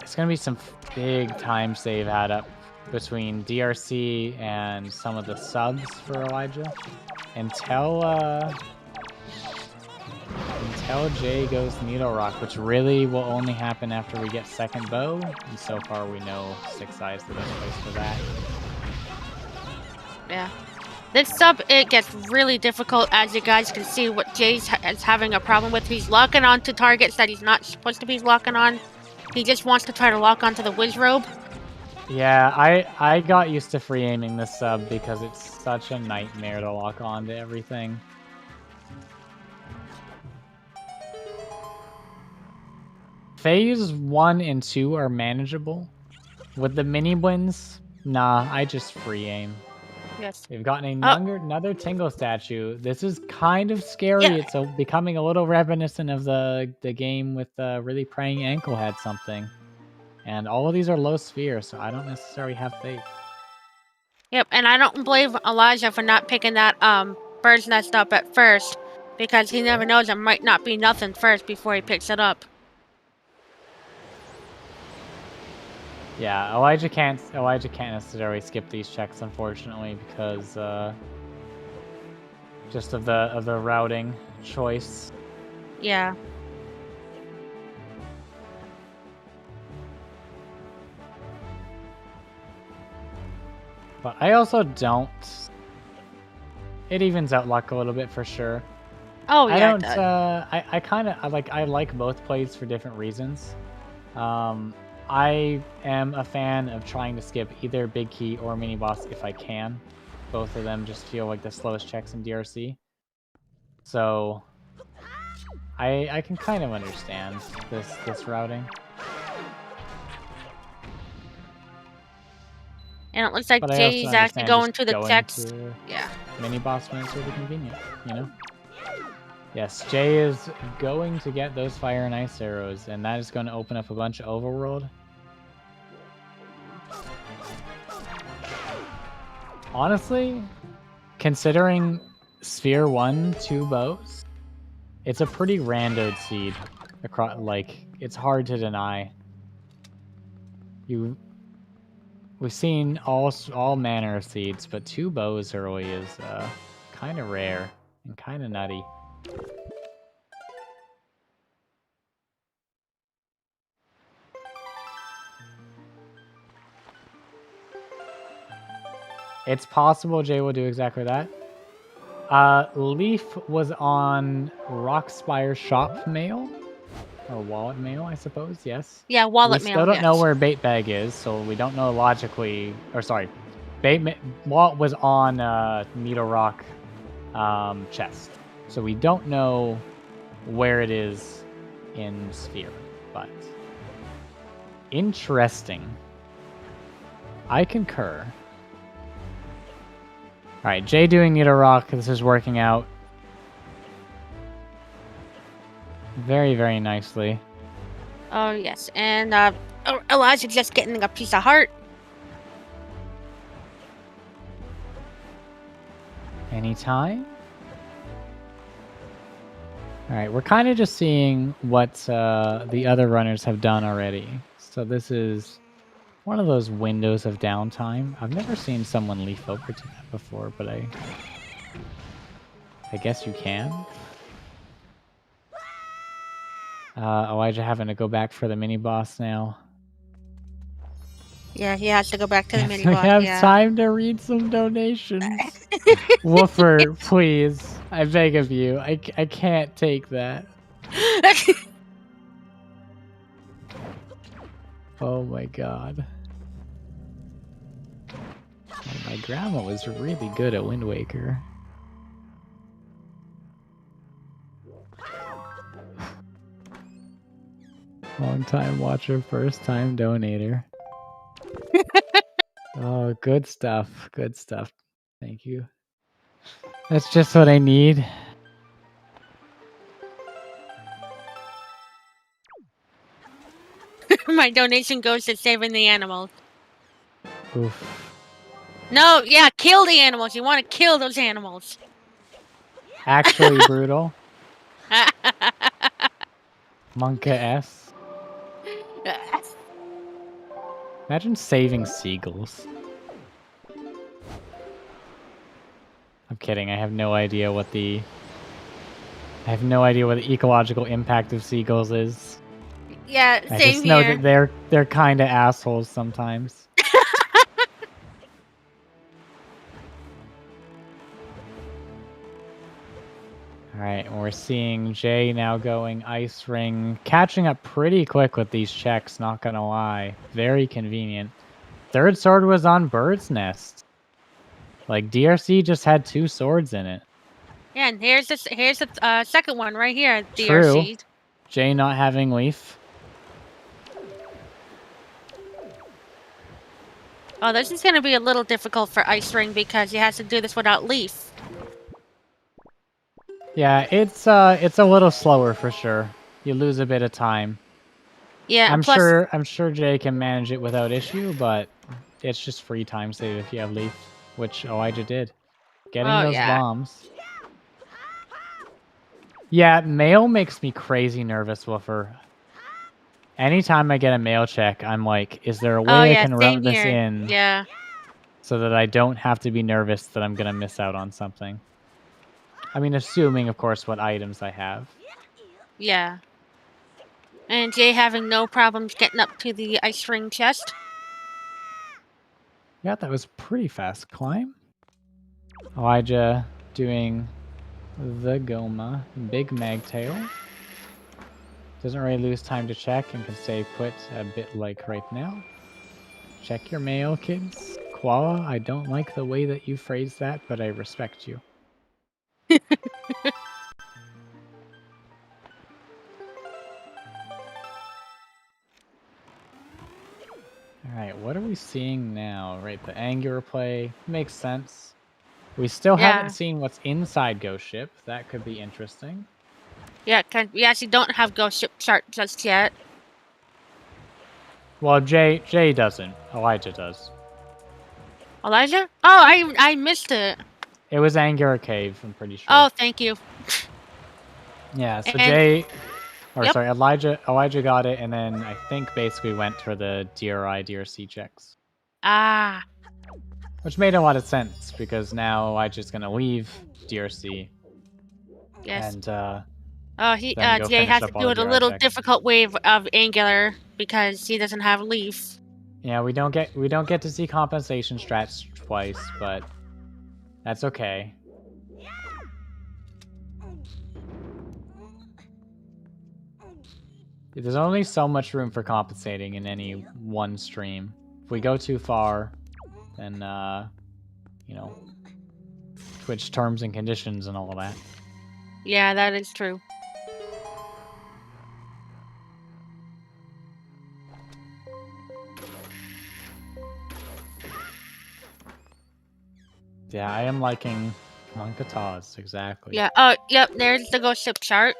It's going to be some big time save add up between DRC and some of the subs for Elijah. Until Jay goes Needle Rock, which really will only happen after we get second bow. And so far we know 6 Eyes the best place for that.
Yeah. This sub, it gets really difficult, as you guys can see what Jay's is having a problem with. He's locking onto targets that he's not supposed to be locking on. He just wants to try to lock onto the Wiz Robe.
Yeah, I got used to free aiming this sub because it's such a nightmare to lock on to everything. Phase 1 and 2 are manageable. With the mini wins, nah, I just free aim.
Yes.
We've gotten another Tingle statue. This is kind of scary.
Yeah.
It's becoming a little reminiscent of the game with really praying ankle had something. And all of these are low sphere, so I don't necessarily have faith.
Yep, and I don't blame Elijah for not picking that bird's nest up at first, because he never knows it might not be nothing first before he picks it up.
Yeah, Elijah can't necessarily skip these checks, unfortunately, because just of the routing choice.
Yeah.
But I also don't. It evens out luck a little bit for sure.
Oh yeah.
I don't. I like both plays for different reasons. I am a fan of trying to skip either Big Key or Mini Boss if I can. Both of them just feel like the slowest checks in DRC. So I can kind of understand this routing.
And it looks like
But
Jay's actually going to the checks. Yeah.
Mini Boss when it's really convenient, you know? Yes, Jay is going to get those Fire and Ice arrows, and that is going to open up a bunch of overworld. Honestly, considering Sphere 1, 2 bows, it's a pretty randoed seed. Across, like, it's hard to deny. We've seen all manner of seeds, but 2 bows early is kind of rare and kind of nutty. It's possible Jay will do exactly that. Leaf was on Rockspire shop mail. Or wallet mail, I suppose, yes.
Yeah, wallet mail,
We still don't know where Bait Bag is, so we don't know logically... Or sorry, wallet was on Needle Rock chest. So we don't know where it is in Sphere, but Interesting. I concur. Alright, Jay doing Need a Rock. This is working out very, very nicely.
Oh, yes. And Elijah just getting a piece of heart.
Anytime? Alright, we're kind of just seeing what the other runners have done already. So this is one of those windows of downtime. I've never seen someone leaf over to that before, but I guess you can. Elijah having to go back for the mini-boss now.
Yeah, he has to go back to the mini
We
boss.
have
Yeah.
time to read some donations. Woofer, please. I beg of you. I can't take that. Oh my god. My grandma was really good at Wind Waker. Long time watcher, first time donator. Oh, good stuff. Good stuff. Thank you. That's just what I need.
My donation goes to saving the animals.
Oof.
No, yeah, kill the animals. You want to kill those animals.
Actually brutal. Monka S. Imagine saving seagulls. I'm kidding. I have no idea what the ecological impact of seagulls is.
Yeah,
I
same
just know
here.
that they're kind of assholes sometimes. Alright, and we're seeing Jay now going Ice Ring, catching up pretty quick with these checks, not gonna lie. Very convenient. Third sword was on Bird's Nest. Like, DRC just had 2 swords in it.
Yeah, and here's the second one right here.
True.
DRC.
Jay not having Leaf.
Oh, this is going to be a little difficult for Ice Ring because he has to do this without Leaf.
Yeah, it's a little slower for sure. You lose a bit of time.
Yeah,
I'm
plus,
sure Jay can manage it without issue, but it's just free time save if you have Leaf, which Elijah did. Getting
oh
those
yeah.
bombs. Yeah, mail makes me crazy nervous, Woofer. Anytime I get a mail check, I'm like, is there a way
Oh
I
yeah,
can
same
rub this
here.
in
Yeah.
so that I don't have to be nervous that I'm gonna miss out on something? I mean, assuming, of course, what items I have.
Yeah. And Jay having no problems getting up to the Ice Ring chest.
Yeah, that was pretty fast climb. Elijah doing the Goma, big magtail. Doesn't really lose time to check and can stay put a bit like right now. Check your mail, kids. Koala, I don't like the way that you phrase that, but I respect you. Alright, what are we seeing now? Right, the angular play makes sense. We still haven't seen what's inside Ghost Ship. That could be interesting.
Yeah, we actually don't have Ghost Ship chart just yet.
Well, Jay doesn't. Elijah does.
Elijah? Oh, I missed it.
It was Angular Cave, I'm pretty sure.
Oh, thank you.
Yeah, so
And,
Jay... Or
yep.
sorry, Elijah got it, and then I think basically went for the DRI, DRC checks.
Ah.
Which made a lot of sense, because now Elijah's going to leave DRC.
Yes.
And,
Jay has to do it a little difficult way of Angular, because he doesn't have Leaf.
Yeah, we don't get to see compensation strats twice, but that's okay. There's only so much room for compensating in any one stream. If we go too far, then, you know, Twitch terms and conditions and all of that.
Yeah, that is true.
Yeah, I am liking Monkatas, exactly.
Yeah. Oh, yep. There's the ghost ship chart.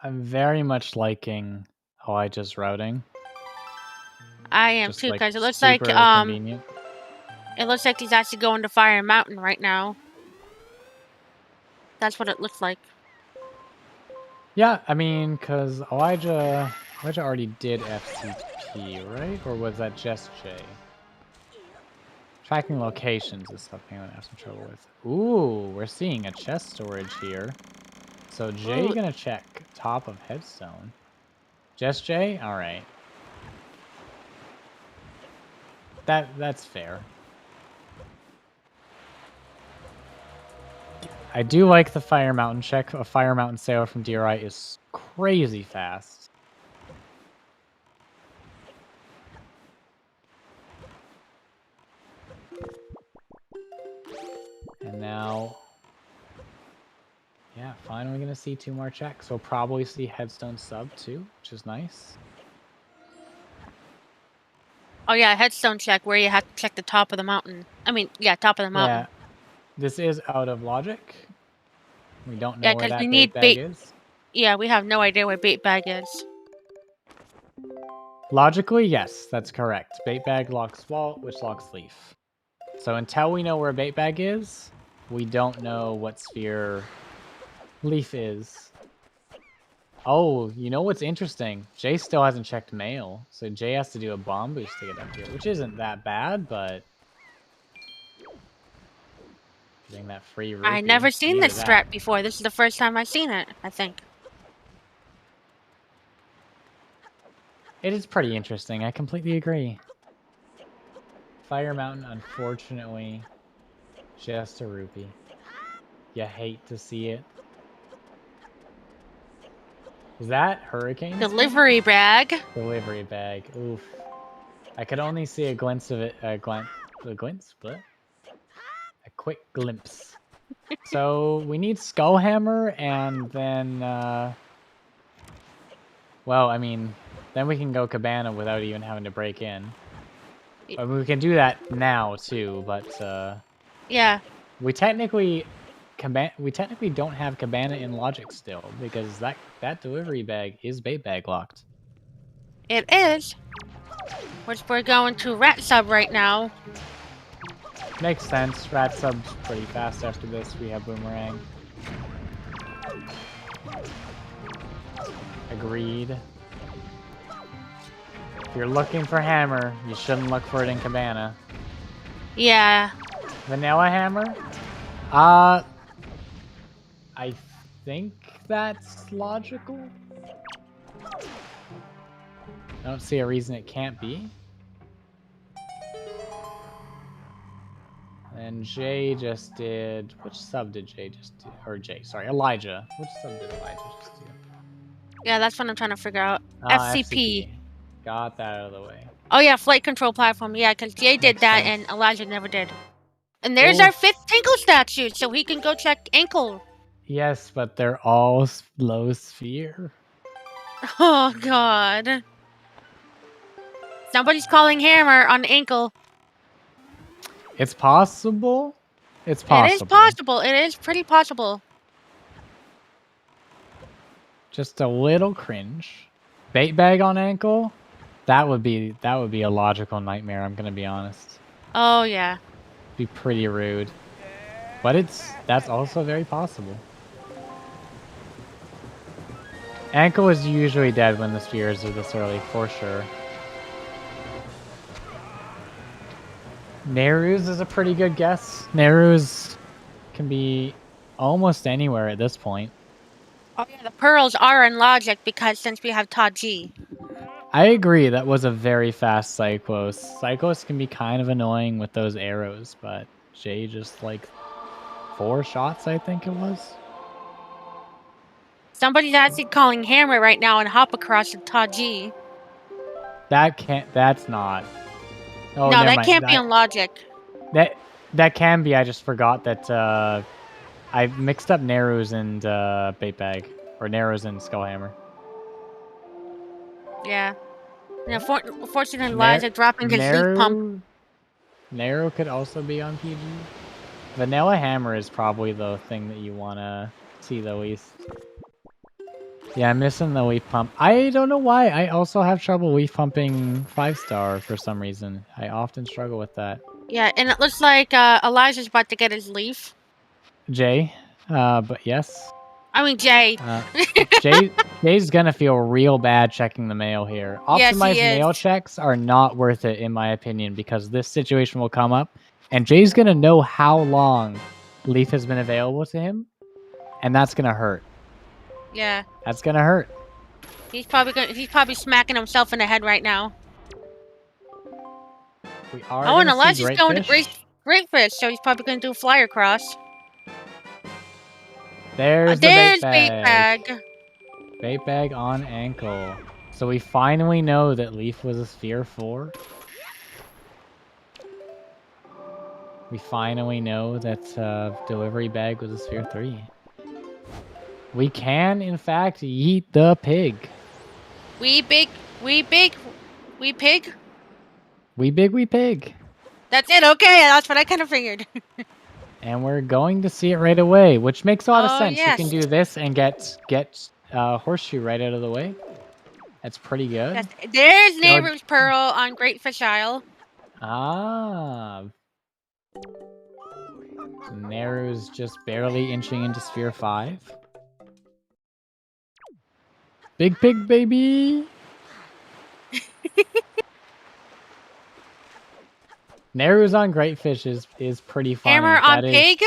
I'm very much liking Elijah's routing.
I am
Just
too,
like
because it looks
super
like
convenient.
it looks like he's actually going to Fire Mountain right now. That's what it looks like.
Yeah, I mean, because Elijah already did FCP, right? Or was that just Jay? Tracking locations is something I'm gonna have some trouble with. Ooh, we're seeing a chest storage here. So Jay
Ooh.
gonna check top of headstone. Just Jay? Alright. That's fair. I do like the Fire Mountain check. A Fire Mountain sailor from DRI is crazy fast. And now, yeah, finally gonna see 2 more checks. We'll probably see Headstone sub too, which is nice.
Oh yeah, headstone check where you have to check the top of the mountain. I mean, yeah, top of the mountain.
Yeah, this is out of logic. We don't know
Yeah,
where
because
that
we
bait
need
bag
bait.
is.
Yeah, we have no idea where bait bag is.
Logically, yes, that's correct. Bait bag locks wall, which locks leaf. So until we know where bait bag is, we don't know what sphere leaf is. Oh, you know what's interesting? Jay still hasn't checked mail, so Jay has to do a bomb boost to get up here, which isn't that bad, but getting that free rupee.
I never seen
needed
this
that.
strat before. This is the first time I've seen it, I think.
It is pretty interesting. I completely agree. Fire Mountain, unfortunately, just a rupee. You hate to see it. Is that hurricane?
Delivery bag.
Delivery bag. Oof. I could only see a glimpse of it. A glimpse? What? A quick glimpse. So we need Skullhammer, and then, well, I mean, then we can go Cabana without even having to break in. I mean, we can do that now too, but
Yeah.
we technically don't have Cabana in logic still, because that delivery bag is bait bag locked.
It is. Which we're going to rat sub right now.
Makes sense. Rat sub's pretty fast after this. We have Boomerang. Agreed. If you're looking for Hammer, you shouldn't look for it in Cabana.
Yeah.
Vanilla Hammer? I think that's logical. I don't see a reason it can't be. And Jay just did... Which sub did Jay just do? Or Jay, sorry, Elijah. Which sub did Elijah just do?
Yeah, that's what I'm trying to figure out.
FCP. Got that out of the way.
Oh yeah, flight control platform. Yeah, because Jay did
Makes
that
sense.
and Elijah never did. And there's our 5th Tinkle statue, so he can go check ankle.
Yes, but they're all low sphere.
Oh god. Somebody's calling Hammer on the ankle.
It's possible. It's possible.
It is possible. It is pretty possible.
Just a little cringe. Bait bag on ankle? That would be a logical nightmare, I'm gonna be honest.
Oh yeah.
Be pretty rude. But that's also very possible. Ankle is usually dead when the spheres are this early, for sure. Nehru's is a pretty good guess. Nehru's can be almost anywhere at this point.
Oh yeah, the pearls are in logic because since we have Taji.
I agree, that was a very fast Cyclos. Cyclos can be kind of annoying with those arrows, but Jay just like 4 shots, I think it was.
Somebody's actually calling Hammer right now and hop across to Taji.
That's not. Oh,
no,
never
that
mind.
can't be on logic.
That can be, I just forgot that I mixed up Narrows and Bait Bag. Or Narrows and Skullhammer.
Yeah. Yeah, fortunately, Elijah dropping his leaf pump.
Narrow could also be on PG. Vanilla Hammer is probably the thing that you want to see the least. Yeah, I'm missing the Leaf Pump. I don't know why. I also have trouble Leaf Pumping 5-star for some reason. I often struggle with that.
Yeah, and it looks like Elijah's about to get his leaf.
Jay, but yes.
I mean, Jay.
Jay's gonna feel real bad checking the mail here.
Yes,
Optimized
he is.
mail checks are not worth it, in my opinion, because this situation will come up, and Jay's gonna know how long Leaf has been available to him, and that's gonna hurt.
Yeah.
That's gonna hurt.
He's probably smacking himself in the head right now.
We are
Oh, and
gonna see
Elijah's going to
Great
Great Fish, so he's probably going to do a flyer cross.
There's the
There's
bait bag.
bag.
Bait bag on ankle. So we finally know that Leaf was a Sphere 4. We finally know that Delivery Bag was a Sphere 3. We can, in fact, eat the pig.
We big, we pig.
We big, we pig.
That's it, okay, that's what I kind of figured.
And we're going to see it right away, which makes a lot of sense.
Yes.
You can do this and get Horseshoe right out of the way. That's pretty good.
Yes. There's Nehru's Pearl on Great Fish Isle.
Ah. Nehru's just barely inching into Sphere 5. Big pig, baby! Nehru's on Great Fish is pretty funny.
Hammer on pig?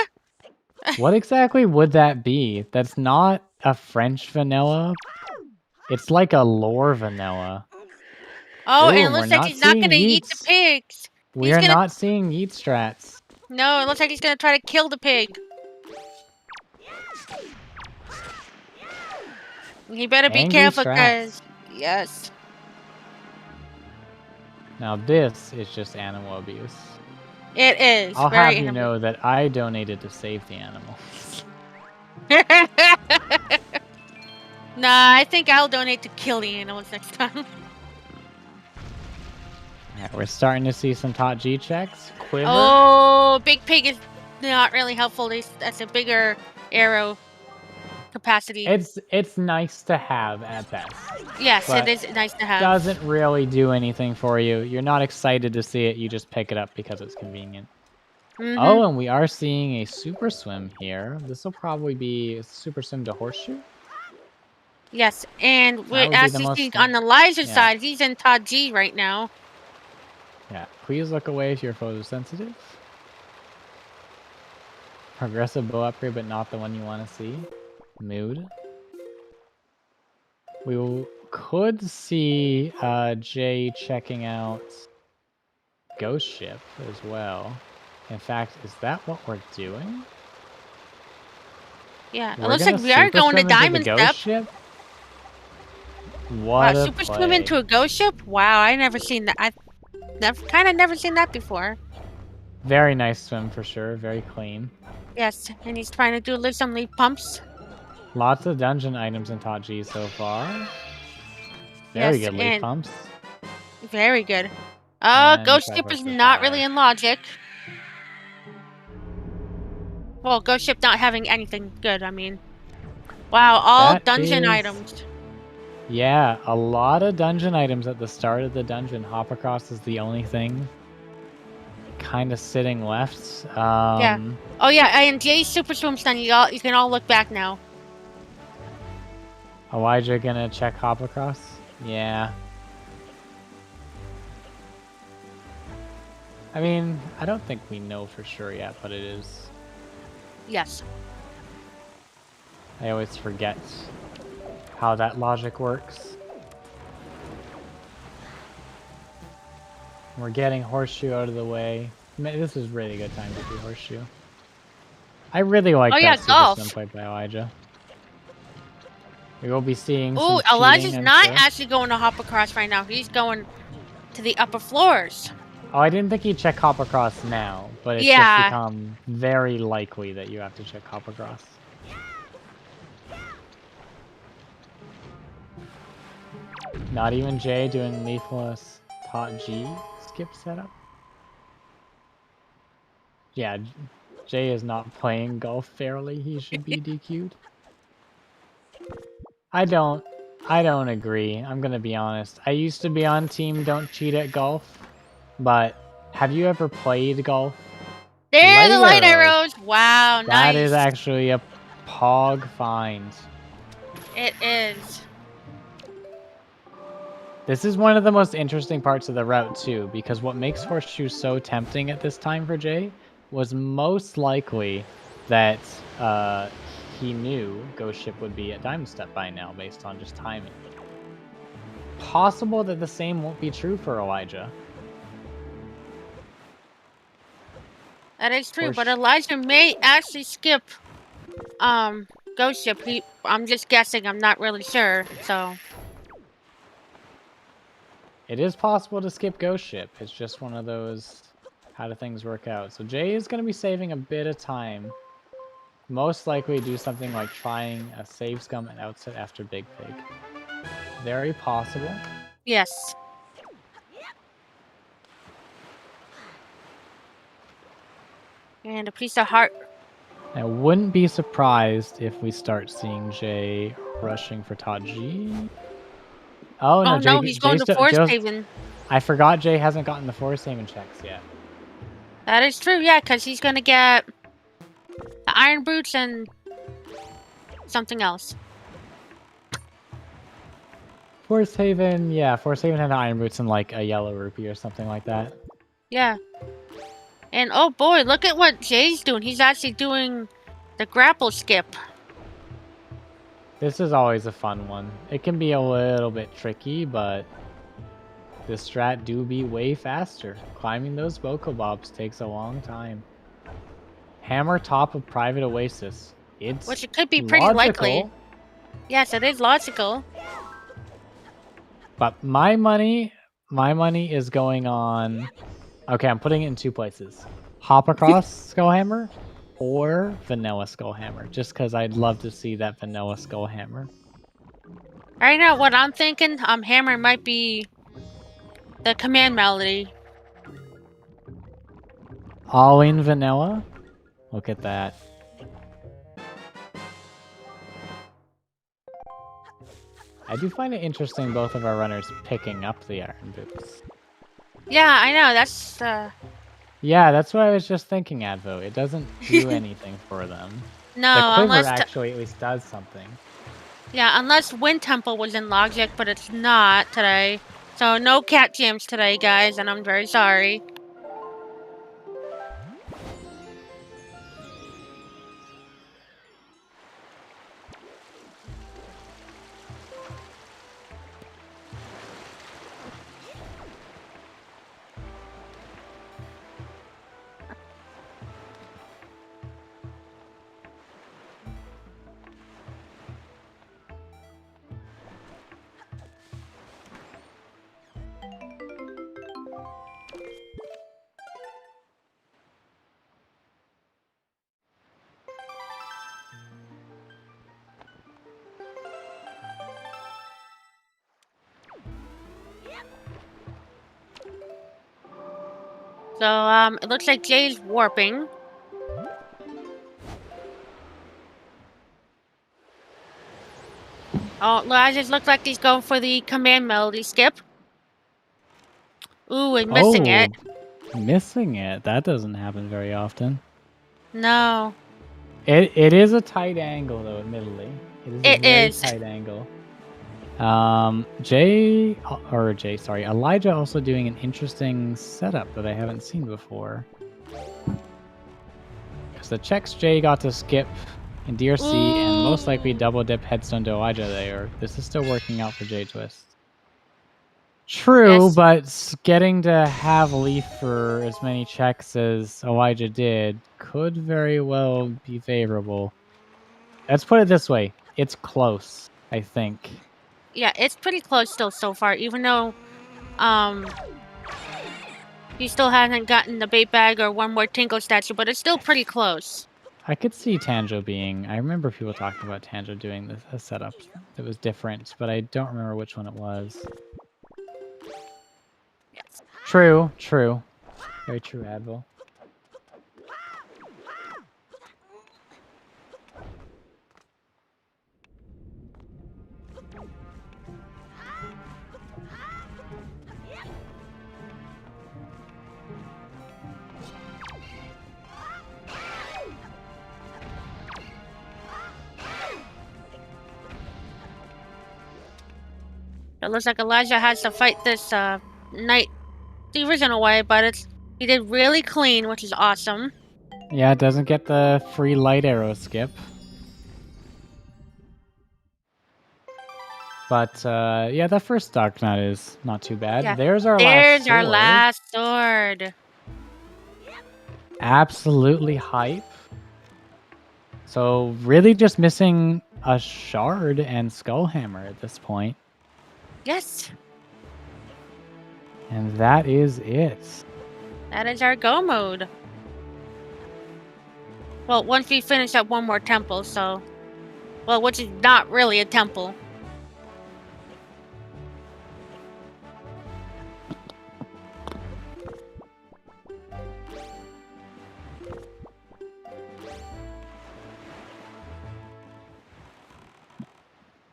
What exactly would that be? That's not a French vanilla. It's like a lore vanilla.
Oh,
Ooh,
and it looks like he's not going to eat the pigs.
We are not seeing yeet strats.
No, it looks like he's going to try to kill the pig. You better be careful, because... Yes.
Now this is just animal abuse.
It is.
I'll have you know that I donated to save the animals.
Nah, I think I'll donate to kill the animals next time.
Alright, we're starting to see some top G checks. Quiver.
Oh, Big Pig is not really helpful. That's a bigger arrow capacity.
It's nice to have at best.
Yes, it is nice to have.
Doesn't really do anything for you. You're not excited to see it. You just pick it up because it's convenient.
Mm-hmm.
Oh, and we are seeing a super swim here. This will probably be a super swim to Horseshoe.
Yes, and we're actually seeing on Elijah's side, he's in Todd G right now.
Yeah, please look away if you're photosensitive. Progressive bow upgrade, but not the one you want to see. Mood. We could see Jay checking out Ghost Ship as well. In fact, is that what we're doing?
Yeah, it looks like we are going to Diamond Step.
What a
super swim into a ghost ship? Wow, I never seen that. I've never seen that before.
Very nice swim for sure. Very clean.
Yes, and he's trying to do some leaf pumps.
Lots of dungeon items in Top G so far. Very good leaf pumps.
Very good. Ghost Ship is not really in logic. Well, Ghost Ship not having anything good, I mean. Wow, all dungeon items.
Yeah, a lot of dungeon items at the start of the dungeon. Hop across is the only thing kind of sitting left.
Yeah. Oh yeah, and Jay's super swim's done. You can all look back now.
Elijah gonna check hop across? Yeah. I mean, I don't think we know for sure yet, but it is.
Yes.
I always forget how that logic works. We're getting Horseshoe out of the way. This is really good time to do Horseshoe. I really like that super swim played by Elijah. We will be seeing some
Elijah's not actually going to hop across right now. He's going to the upper floors.
Oh, I didn't think he'd check hop across now, but it's just become very likely that you have to check hop across. Not even Jay doing leafless Tot G skip setup. Yeah, Jay is not playing golf fairly. He should be DQ'd. I don't agree. I'm gonna be honest. I used to be on team don't cheat at golf, but have you ever played golf?
There are the light
arrows.
arrows. Wow, nice.
That is actually a pog find.
It is.
This is one of the most interesting parts of the route too, because what makes Horseshoe so tempting at this time for Jay was most likely that he knew Ghost Ship would be at Diamond Step by now, based on just timing. Possible that the same won't be true for Elijah.
That is true, but Elijah may actually skip Ghost Ship. I'm just guessing, I'm not really sure, so.
It is possible to skip Ghost Ship. It's just one of those, how do things work out? So Jay is going to be saving a bit of time. Most likely do something like trying a save scum and outset after Big Pig. Very possible.
Yes. And a piece of heart.
I wouldn't be surprised if we start seeing Jay rushing for Taji. Oh no,
no, he's going to Forest Haven.
I forgot Jay hasn't gotten the Forest Haven checks yet.
That is true, yeah, because he's going to get the Iron Boots and something else.
Forest Haven, yeah, Forest Haven had Iron Boots and like a yellow rupee or something like that.
Yeah. And oh boy, look at what Jay's doing. He's actually doing the grapple skip.
This is always a fun one. It can be a little bit tricky, but the strat do be way faster. Climbing those Bokobobs takes a long time. Hammer top of Private Oasis.
Which it could be pretty likely. Yes, it is logical.
But my money is going on. Okay, I'm putting it in two places. Hop across Skullhammer or Vanilla Skullhammer. Just because I'd love to see that Vanilla Skullhammer.
Right now, what I'm thinking, Hammer might be the command melody.
All in Vanilla? Look at that. I do find it interesting both of our runners picking up the Iron Boots.
Yeah, I know, that's
Yeah, that's what I was just thinking, Advo. It doesn't do anything for them.
No,
the quiver
unless
actually at least does something.
Yeah, unless Wind Temple was in Logic, but it's not today. So no cat jams today, guys, and I'm very sorry. So, it looks like Jay's warping. Oh, I just look like he's going for the command melody skip. Ooh, and missing it.
Missing it? That doesn't happen very often.
No.
It is a tight angle, though, admittedly. It is a very tight angle. Elijah also doing an interesting setup that I haven't seen before. Because the checks Jay got to skip in DRC and most likely double dip headstone to Elijah there. This is still working out for jwiste. True, yes. But getting to have Leaf for as many checks as Elijah did could very well be favorable. Let's put it this way. It's close, I think.
Yeah, it's pretty close still so far, even though he still hasn't gotten the bait bag or one more Tinkle statue, but it's still pretty close.
I could see Tanjo being... I remember people talking about Tanjo doing a setup that was different, but I don't remember which one it was. Yes. True. Very true, Advil.
It looks like Elijah has to fight this knight the original way, but he did really clean, which is awesome.
Yeah, it doesn't get the free light arrow skip. But yeah, the first Dark Knight is not too bad.
Yeah.
There's our
last sword.
Absolutely hype. So really just missing a shard and Skullhammer at this point.
Yes.
And that is it.
That is our go mode. Well, once we finish up one more temple, so... Well, which is not really a temple.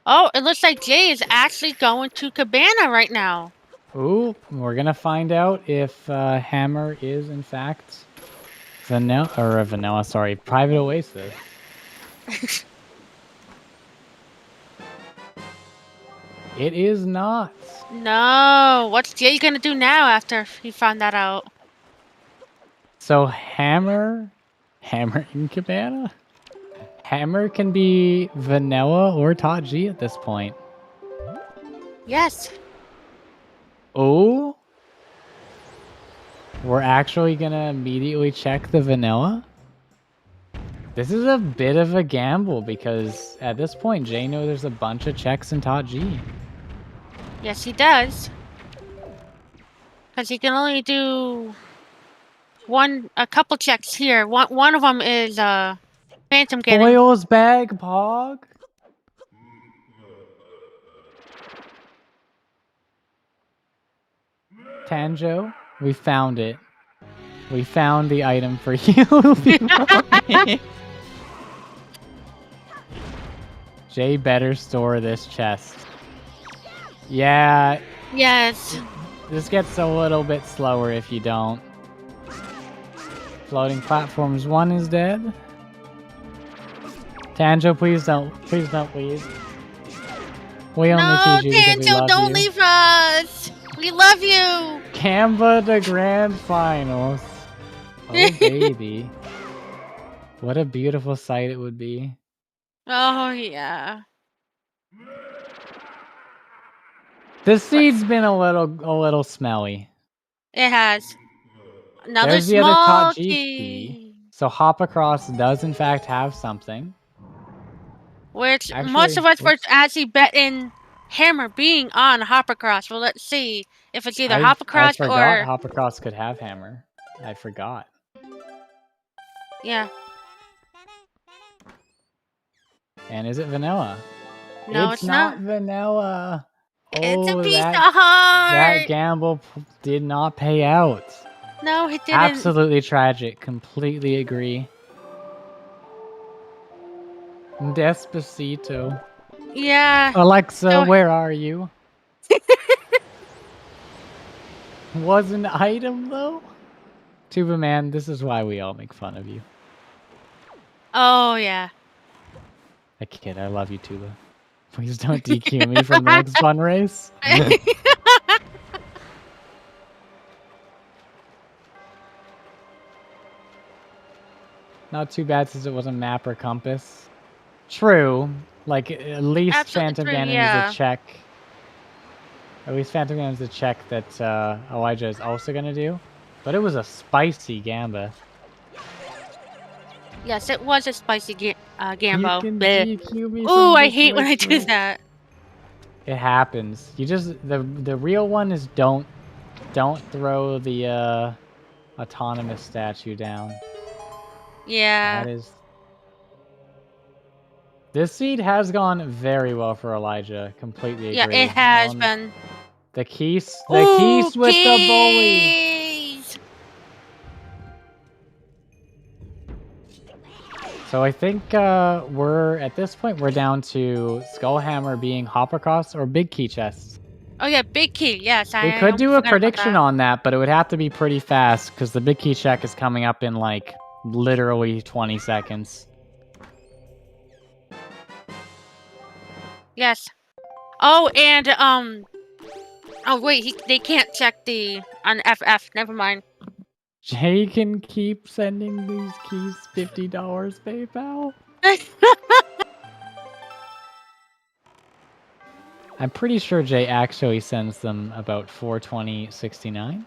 Oh, it looks like Jay is actually going to Cabana right now.
Ooh, we're gonna find out if Hammer is in fact Private Oasis. It is not.
No, what's Jay gonna do now after he found that out?
So Hammer in Cabana? Hammer can be vanilla or Taji at this point.
Yes.
Oh? We're actually gonna immediately check the vanilla? This is a bit of a gamble because at this point Jay knows there's a bunch of checks in Taji.
Yes, he does. Because he can only do a couple checks here. One of them is Phantom getting.
Foil's bag, Pog. Tanjo, we found it. We found the item for you. Jay better store this chest. Yeah.
Yes.
This gets a little bit slower if you don't. Floating platforms 1 is dead. Tanjo, please don't leave. We only teach you because we
Tanjo,
love
don't
you.
leave us. We love you.
Canva the grand finals. Oh baby. What a beautiful sight it would be.
Oh yeah.
This seed's been a little smelly.
It has. Another
There's the other
small
Taji
key.
key. So hop across does in fact have something.
Which
Actually,
most of us were actually betting Hammer being on Hoppercross. Well, let's see if it's either Hoppercross
I forgot
or...
Hoppercross could have Hammer. I forgot.
Yeah.
And is it vanilla?
No, it's not.
vanilla.
It's a
Oh,
piece of heart.
That gamble did not pay out.
No, it didn't.
Absolutely tragic. Completely agree. Despacito.
Yeah.
Alexa, where are you? Was an item, though? Tuba Man, this is why we all make fun of you.
Oh, yeah.
I kid, I love you, Tuba. Please don't DQ me from the next fun race. Not too bad since it wasn't map or compass. True. Like, at least
Absolutely
Phantom Ganon is a check. At least Phantom Ganon is a check that Elijah is also going to do. But it was a spicy Gamba.
Yes, it was a spicy Gambo.
You can DQ me
Ooh, I
this
hate when I do
listener.
that.
It happens. You just the real one is don't throw the autonomous statue down.
Yeah.
That is. This seed has gone very well for Elijah. Completely agree.
Yeah, it has been.
The keys with the bully. So I think we're at this point we're down to Skullhammer being Hoppercross or Big Key chests.
Oh yeah, Big Key. Yes,
We could do a prediction on that, but it would have to be pretty fast because the Big Key check is coming up in like literally 20 seconds.
Yes. Oh, and Oh wait, they can't check the on FF. Never mind.
Jay can keep sending these keys $50 PayPal. I'm pretty sure Jay actually sends them about 420.69.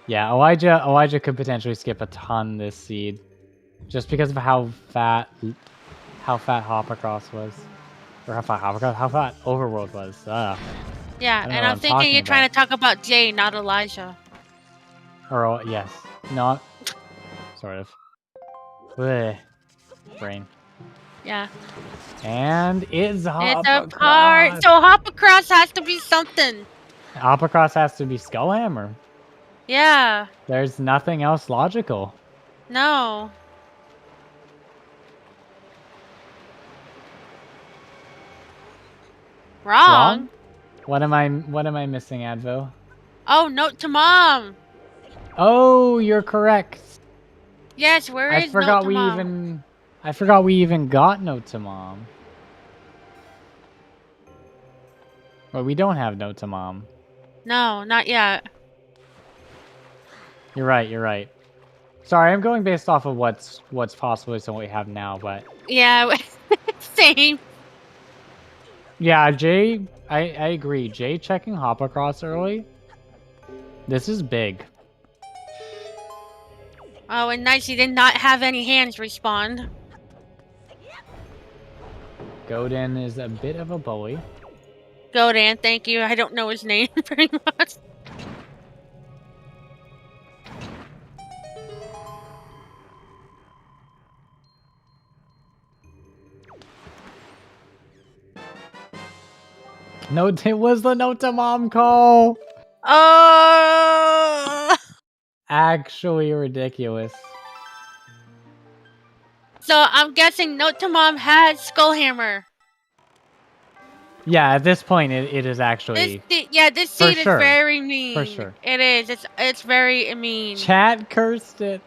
Yeah, Elijah could potentially skip a ton this seed, just because of how fat Hoppercross was, or how fat Overworld was.
Yeah, and I'm thinking
talking
you're trying
about.
to talk about Jay, not Elijah.
Or yes, not sort of. Blech. Brain.
Yeah.
And it's
It's a
Hoppercross.
part. So Hoppercross has to be something.
Hoppercross has to be Skullhammer.
Yeah.
There's nothing else logical.
No. Wrong?
What am I missing, Advo?
Oh, note to mom.
Oh, you're correct.
Yes, where is note to mom?
I forgot we even got note to mom. But we don't have note to mom.
No, not yet.
You're right. Sorry, I'm going based off of what's possible to what we have now, but
yeah, same.
Yeah, Jay, I agree. Jay checking Hoppercross early. This is big.
Oh, and nice he did not have any hands respond.
Godin is a bit of a bully.
Godan, thank you. I don't know his name very much.
No, it was the note to mom call.
Oh.
Actually ridiculous.
So I'm guessing note to mom has Skullhammer.
Yeah, at this point it is actually.
This seed is very mean.
For sure.
It is. It's very mean.
Chat cursed it.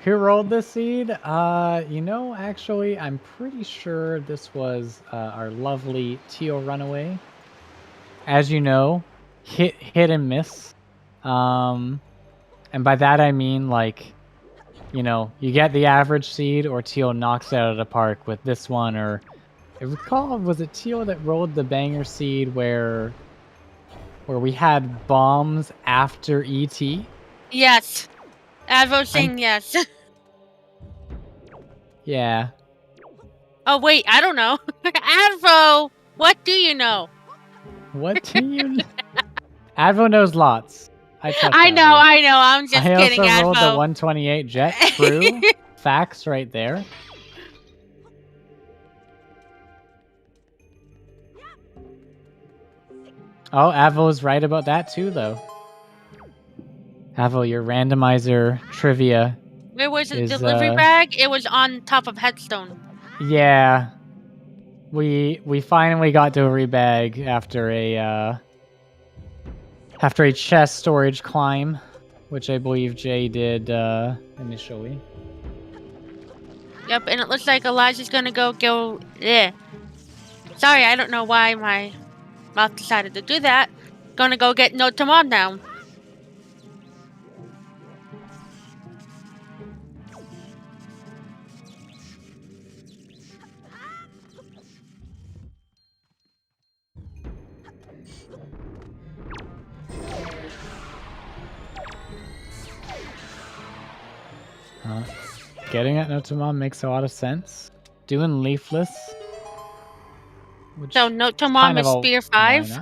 Who rolled this seed? You know, actually, I'm pretty sure this was our lovely Teal Runaway. As you know, hit and miss. And by that I mean, like, you know, you get the average seed or Teal knocks it out of the park with this one, or I recall, was it Teal that rolled the banger seed where we had bombs after ET?
Yes. Advo saying yes.
Yeah.
Oh wait, I don't know. Advo, what do you know?
What do you know? Advo knows lots.
I know. I'm just kidding,
I also
Advo.
rolled the 128 jet. True. Facts right there. Oh, Advo's right about that too, though. Advo, your randomizer trivia.
Where was the delivery bag? It was on top of Headstone.
Yeah. We finally got delivery bag after a chest storage climb, which I believe Jay did initially.
Yep, and it looks like Elijah's gonna go. Yeah. Sorry, I don't know why my mouth decided to do that. Gonna go get note to mom now.
Getting at note to mom makes a lot of sense. Doing leafless.
So note to mom is Spear 5.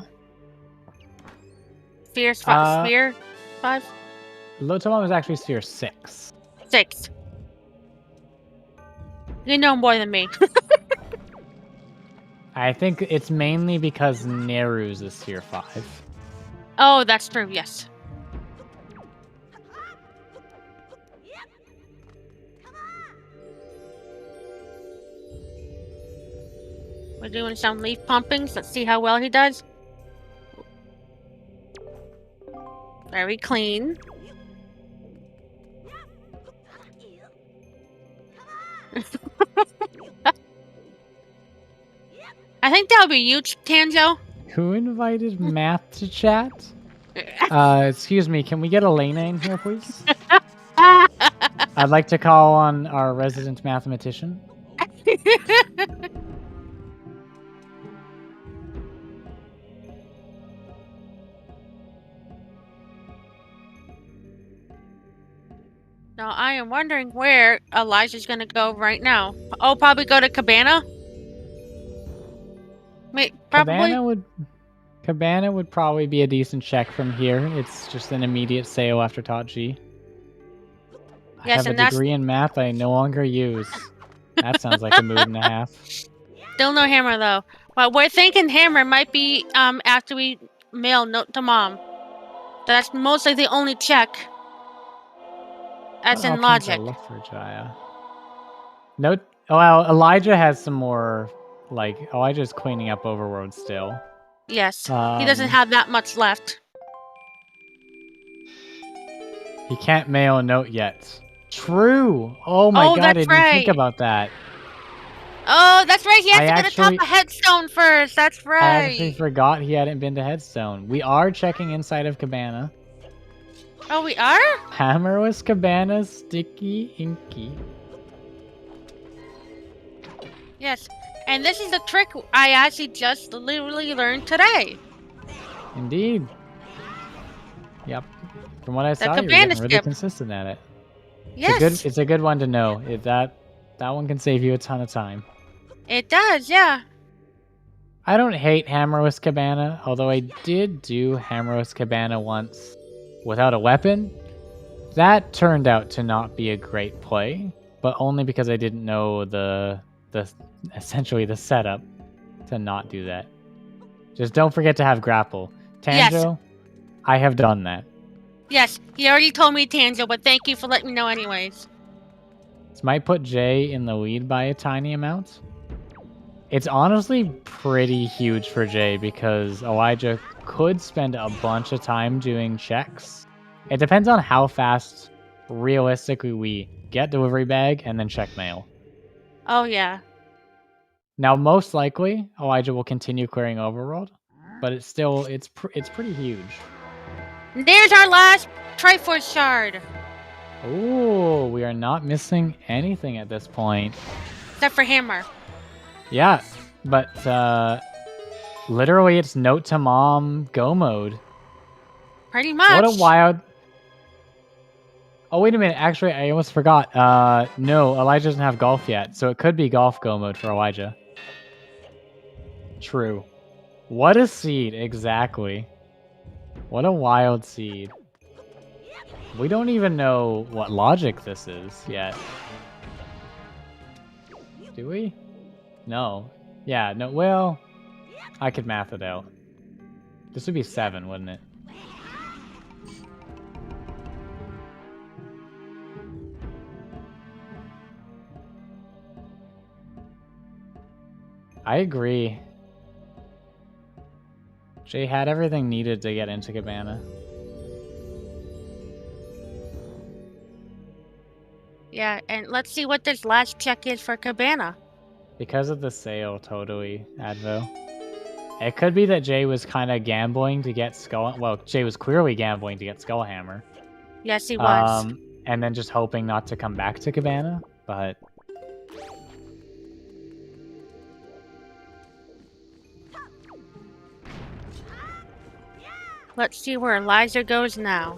Spear 5.
Note to mom is actually Sphere 6.
6. You know more than me.
I think it's mainly because Neru's is Sphere 5.
Oh, that's true. Yes. We're doing some leaf pumpings. Let's see how well he does. Very clean. I think that would be you, Tanjo.
Who invited math to chat? Excuse me, can we get Elena in here, please? I'd like to call on our resident mathematician.
Now, I am wondering where Elijah's gonna go right now. Oh, probably go to Cabana? Probably.
Cabana would probably be a decent check from here. It's just an immediate sale after TWW. I
Yes,
have a
and that's
degree in math I no longer use. That sounds like a mood and a half.
still no hammer though. But we're thinking hammer might be after we mail note to mom. That's mostly the only check. That's
What
in
options I
logic.
look for Jaya. No, well, Elijah has some more. Like Elijah's cleaning up Overworld still.
Yes, he doesn't have that much left.
He can't mail a note yet. True. Oh my god, I
that's
didn't think
right.
about that.
Oh, that's right. He has
I
to get atop a headstone first. That's right.
I actually forgot he hadn't been to Headstone. We are checking inside of Cabana.
Oh, we are?
Hammerless Cabana, sticky, inky.
Yes. And this is the trick I actually just literally learned today.
Indeed. Yep. From what I saw, you're
Cabana
getting really
skip.
consistent at it.
Yes.
It's a good one to know. That one can save you a ton of time.
It does, yeah.
I don't hate Hammerless Cabana, although I did do Hammerless Cabana once without a weapon. That turned out to not be a great play, but only because I didn't know the essentially the setup to not do that. Just don't forget to have grapple. Tanjo,
Yes.
I have done that.
Yes, he already told me, Tanjo, but thank you for letting me know anyways.
This might put Jay in the lead by a tiny amount. It's honestly pretty huge for Jay because Elijah could spend a bunch of time doing checks. It depends on how fast, realistically, we get delivery bag and then check mail.
Oh, yeah.
Now, most likely, Elijah will continue clearing Overworld, but it's still, it's pretty huge.
There's our last Triforce shard.
Ooh, we are not missing anything at this point.
Except for hammer.
Yeah, but literally it's note to mom go mode.
Pretty much.
What a wild... Oh, wait a minute. Actually, I almost forgot. No, Elijah doesn't have golf yet, so it could be golf go mode for Elijah. True. What a seed, exactly. What a wild seed. We don't even know what logic this is yet. Do we? No. Yeah, no, well, I could math it out. This would be 7, wouldn't it? I agree. Jay had everything needed to get into Cabana.
Yeah, and let's see what this last check is for Cabana.
Because of the sale, totally, Advo. It could be that Jay was kind of gambling to get Skull... Well, Jay was clearly gambling to get Skullhammer.
Yes, he was.
And then just hoping not to come back to Cabana, but...
Let's see where Elijah goes now.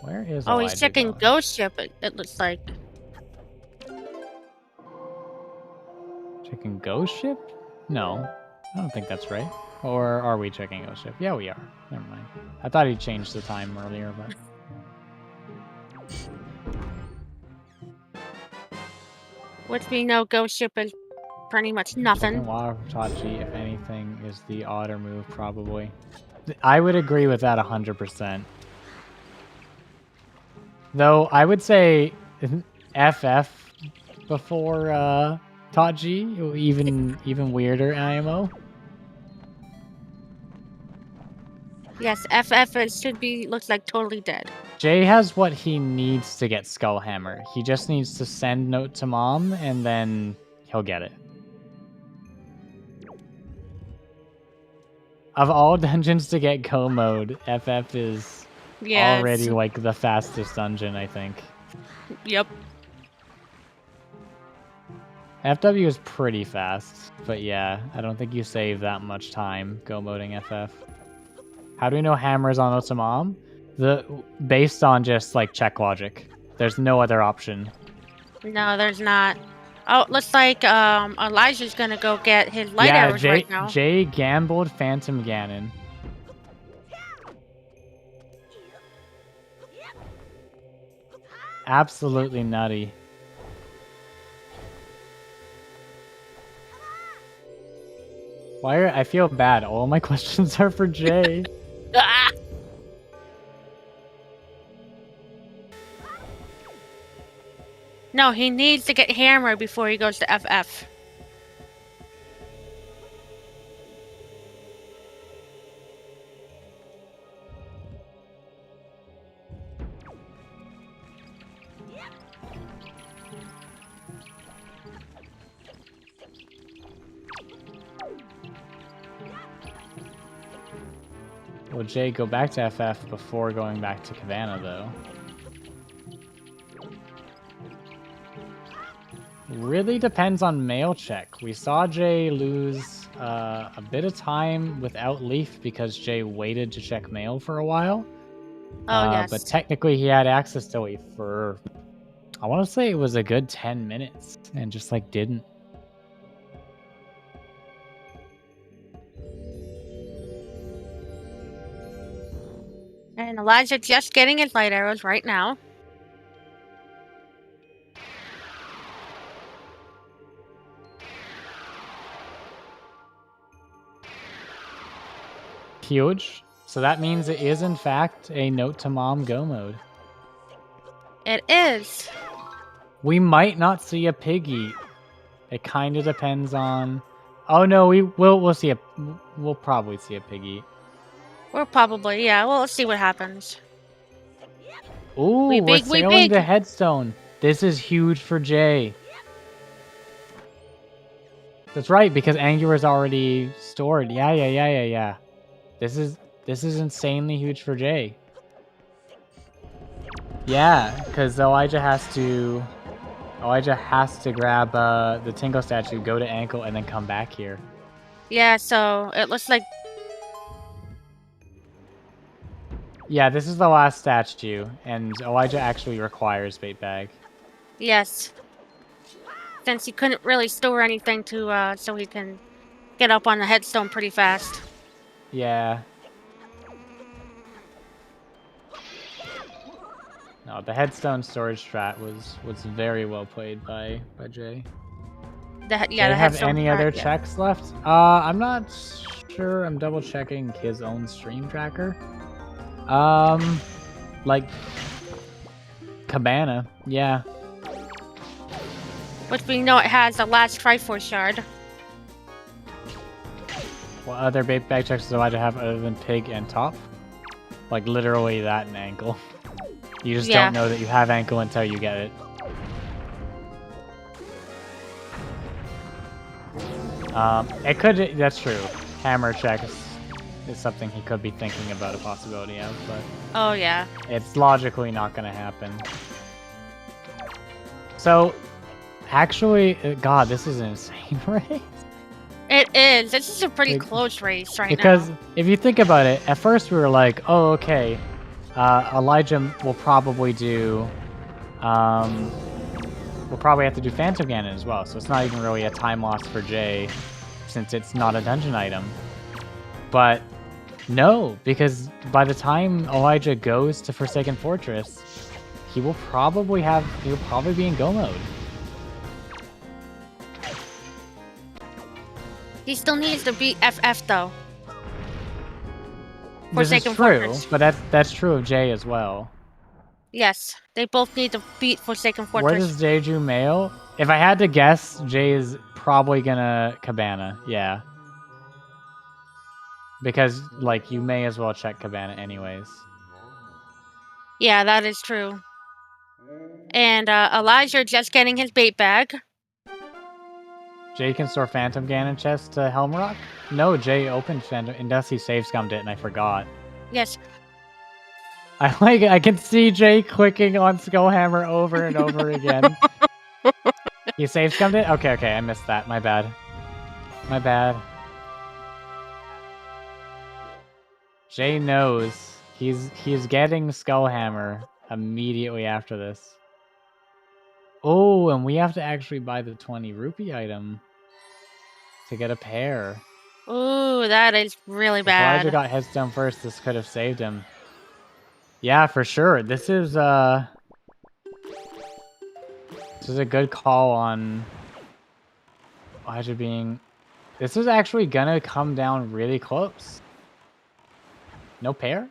Where is
Oh,
Elijah
he's checking
going?
Ghost Ship, it looks like.
Checking Ghost Ship? No, I don't think that's right. Or are we checking Ghost Ship? Yeah, we are. Never mind. I thought he changed the time earlier, but...
Which we know Ghost Ship is pretty much nothing.
Water Tachi, if anything, is the odder move, probably. I would agree with that 100%. Though, I would say FF before Tachi, even weirder IMO.
Yes, FF should be, looks like totally dead.
Jay has what he needs to get Skullhammer. He just needs to send note to mom, and then he'll get it. Of all dungeons to get Go mode, FF is already like the fastest dungeon, I think.
Yep.
FW is pretty fast, but yeah, I don't think you save that much time Go moding FF. How do we know Hammer's on Otamam? Based on just like check logic. There's no other option.
No, there's not. Oh, looks like Elijah's gonna go get his light arrows right now.
Jay gambled Phantom Ganon. Absolutely nutty. I feel bad. All my questions are for Jay.
No, he needs to get Hammer before he goes to FF.
Will Jay go back to FF before going back to Cabana, though? Really depends on mail check. We saw Jay lose a bit of time without Leaf because Jay waited to check mail for a while.
Oh, yes.
But technically he had access to Leaf for, I want to say it was a good 10 minutes and just like didn't.
And Elijah just getting his light arrows right now.
Huge. So that means it is in fact a Note to Mom Go mode.
It is.
We might not see a piggy. It kind of depends on. Oh no, we'll see a. We'll probably see a piggy.
We'll probably, yeah. Well, let's see what happens.
Ooh, we're sailing the headstone. This is huge for Jay. That's right, because Angular is already stored. Yeah. This is insanely huge for Jay. Yeah, because Elijah has to grab the Tingle statue, go to Ankle, and then come back here.
Yeah, so it looks like.
Yeah, this is the last statue, and Elijah actually requires bait bag.
Yes. Since he couldn't really store anything to so he can get up on the headstone pretty fast.
Yeah. No, the headstone storage strat was very well played by Jay.
Do
you have any other checks left? I'm not sure. I'm double checking his own stream tracker. Like Cabana, yeah.
Which we know it has the last Triforce shard.
What other bait bag checks do I have other than Pig and Top? Like literally that and Ankle. You just don't know that you have Ankle until you get it. It could. That's true. Hammer check is something he could be thinking about a possibility of, but.
Oh yeah.
It's logically not going to happen. So, actually, God, this is an insane race.
It is. This is a pretty close race right now.
Because if you think about it, at first we were like, oh, okay, Elijah will probably do. We'll probably have to do Phantom Ganon as well, so it's not even really a time loss for Jay, since it's not a dungeon item. But no, because by the time Elijah goes to Forsaken Fortress, he'll probably be in Go mode.
He still needs to beat FF though.
This is true, but that's true of Jay as well.
Yes, they both need to beat Forsaken Fortress.
Where does Jay do mail? If I had to guess, Jay is probably gonna Cabana, yeah. Because, like, you may as well check Cabana anyways.
Yeah, that is true. And Elijah just getting his bait bag.
Jay can store Phantom Ganon chest to Helmrock? No, Jay opened Phantom, unless he save scummed it and I forgot.
Yes.
I can see Jay clicking on Skullhammer over and over again. You save scummed it? Okay, I missed that. My bad. My bad. Jay knows he's getting Skullhammer immediately after this. Oh, and we have to actually buy the 20 rupee item to get a pair.
Ooh, that is really
If Elijah
bad.
got headstone first, this could have saved him. Yeah, for sure. This is a good call on Elijah being... This is actually gonna come down really close. No pair?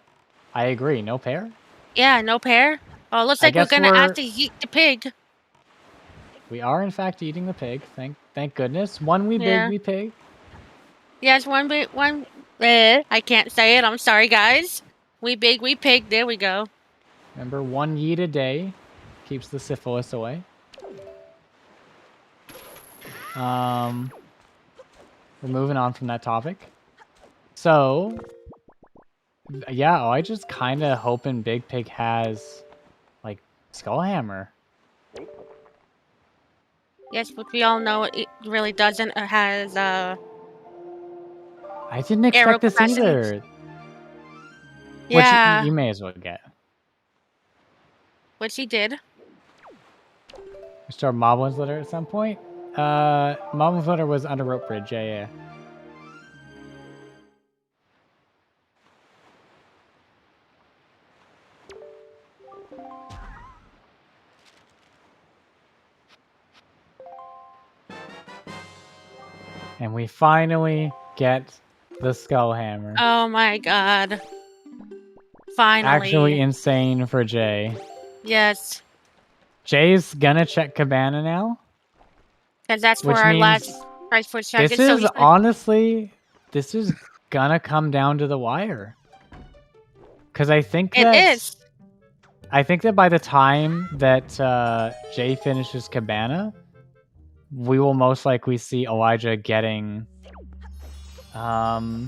I agree, no pair?
Yeah, no pair. Oh, looks like we're gonna have to eat the pig.
We are in fact eating the pig. Thank goodness. One we pig.
Yes, one. I can't say it. I'm sorry, guys. We pig. There we go.
Remember, 1 yeet a day keeps the syphilis away. We're moving on from that topic. So, yeah, I just kind of hoping Big Pig has, like, Skullhammer.
Yes, but we all know it really doesn't. It has
I didn't expect this either.
Yeah.
Which you may as well get.
Which he did.
Restore Moblin's Litter at some point? Moblin's Litter was under Rope Bridge, yeah. And we finally get the Skullhammer.
Oh my god. Finally.
Actually insane for Jay.
Yes.
Jay's gonna check Cabana now.
Because that's for our last price for check.
This is honestly, this is gonna come down to the wire. Because I think that...
It is.
I think that by the time that Jay finishes Cabana, we will most likely see Elijah getting Skullhammer.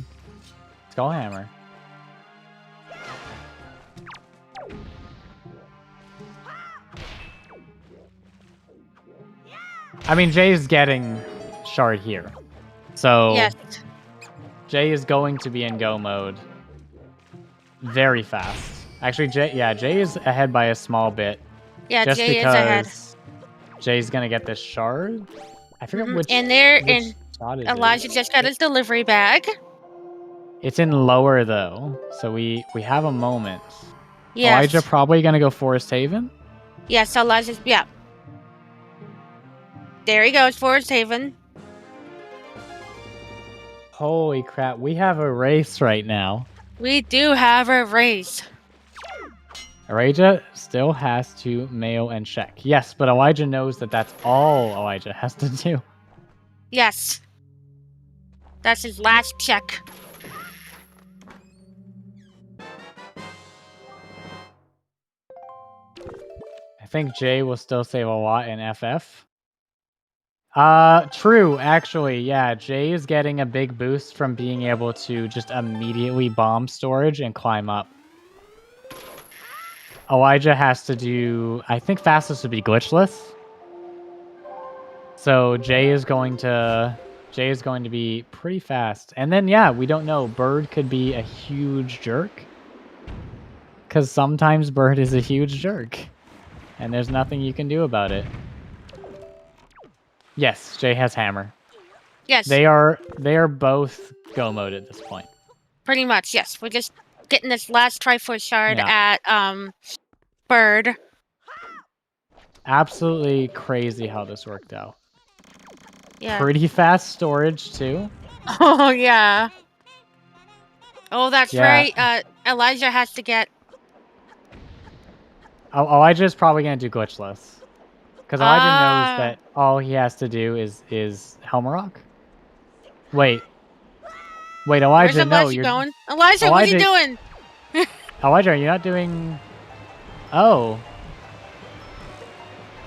I mean, Jay's getting Shard here. So
yes.
Jay is going to be in go mode very fast. Actually, Jay is ahead by a small bit.
Yeah, Jay is ahead.
Jay's gonna get this shard. I forget which.
And Elijah just got his delivery bag.
It's in lower though, so we have a moment.
Yes.
Elijah probably gonna go Forest Haven.
Yes, Elijah's There he goes, Forest Haven.
Holy crap, we have a race right now.
We do have a race.
Elijah still has to mail and check. Yes, but Elijah knows that that's all Elijah has to do.
Yes. That's his last check.
I think Jay will still save a lot in FF. True, actually, yeah. Jay is getting a big boost from being able to just immediately bomb storage and climb up. Elijah has to do... I think fastest would be glitchless. So Jay is going to be pretty fast. And then, yeah, we don't know. Bird could be a huge jerk. Because sometimes Bird is a huge jerk. And there's nothing you can do about it. Yes, Jay has hammer.
Yes.
They are both go mode at this point.
Pretty much, yes. We're just getting this last Triforce shard at Bird.
Absolutely crazy how this worked out.
Yeah.
Pretty fast storage too.
Oh yeah. Oh, that's right. Elijah has to get...
Elijah's probably gonna do glitchless. Because Elijah knows that all he has to do is Helmrock. Wait, Elijah,
Where's Elijah going? Elijah, what are you doing?
Elijah, are you not doing... Oh.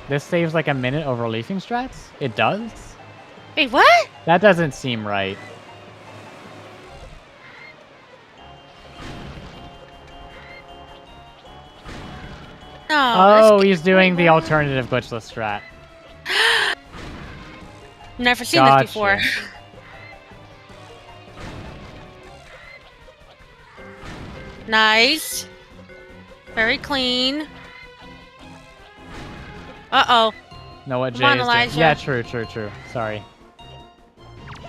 This saves like a minute over leafing strats? It does?
Wait, what?
That doesn't seem right.
No.
Oh, he's doing the alternative glitchless strat.
Never seen
Gotcha.
this before. Nice. Very clean. Uh-oh.
Know what Jay
Come on,
is
Elijah.
doing. Yeah, true. Sorry.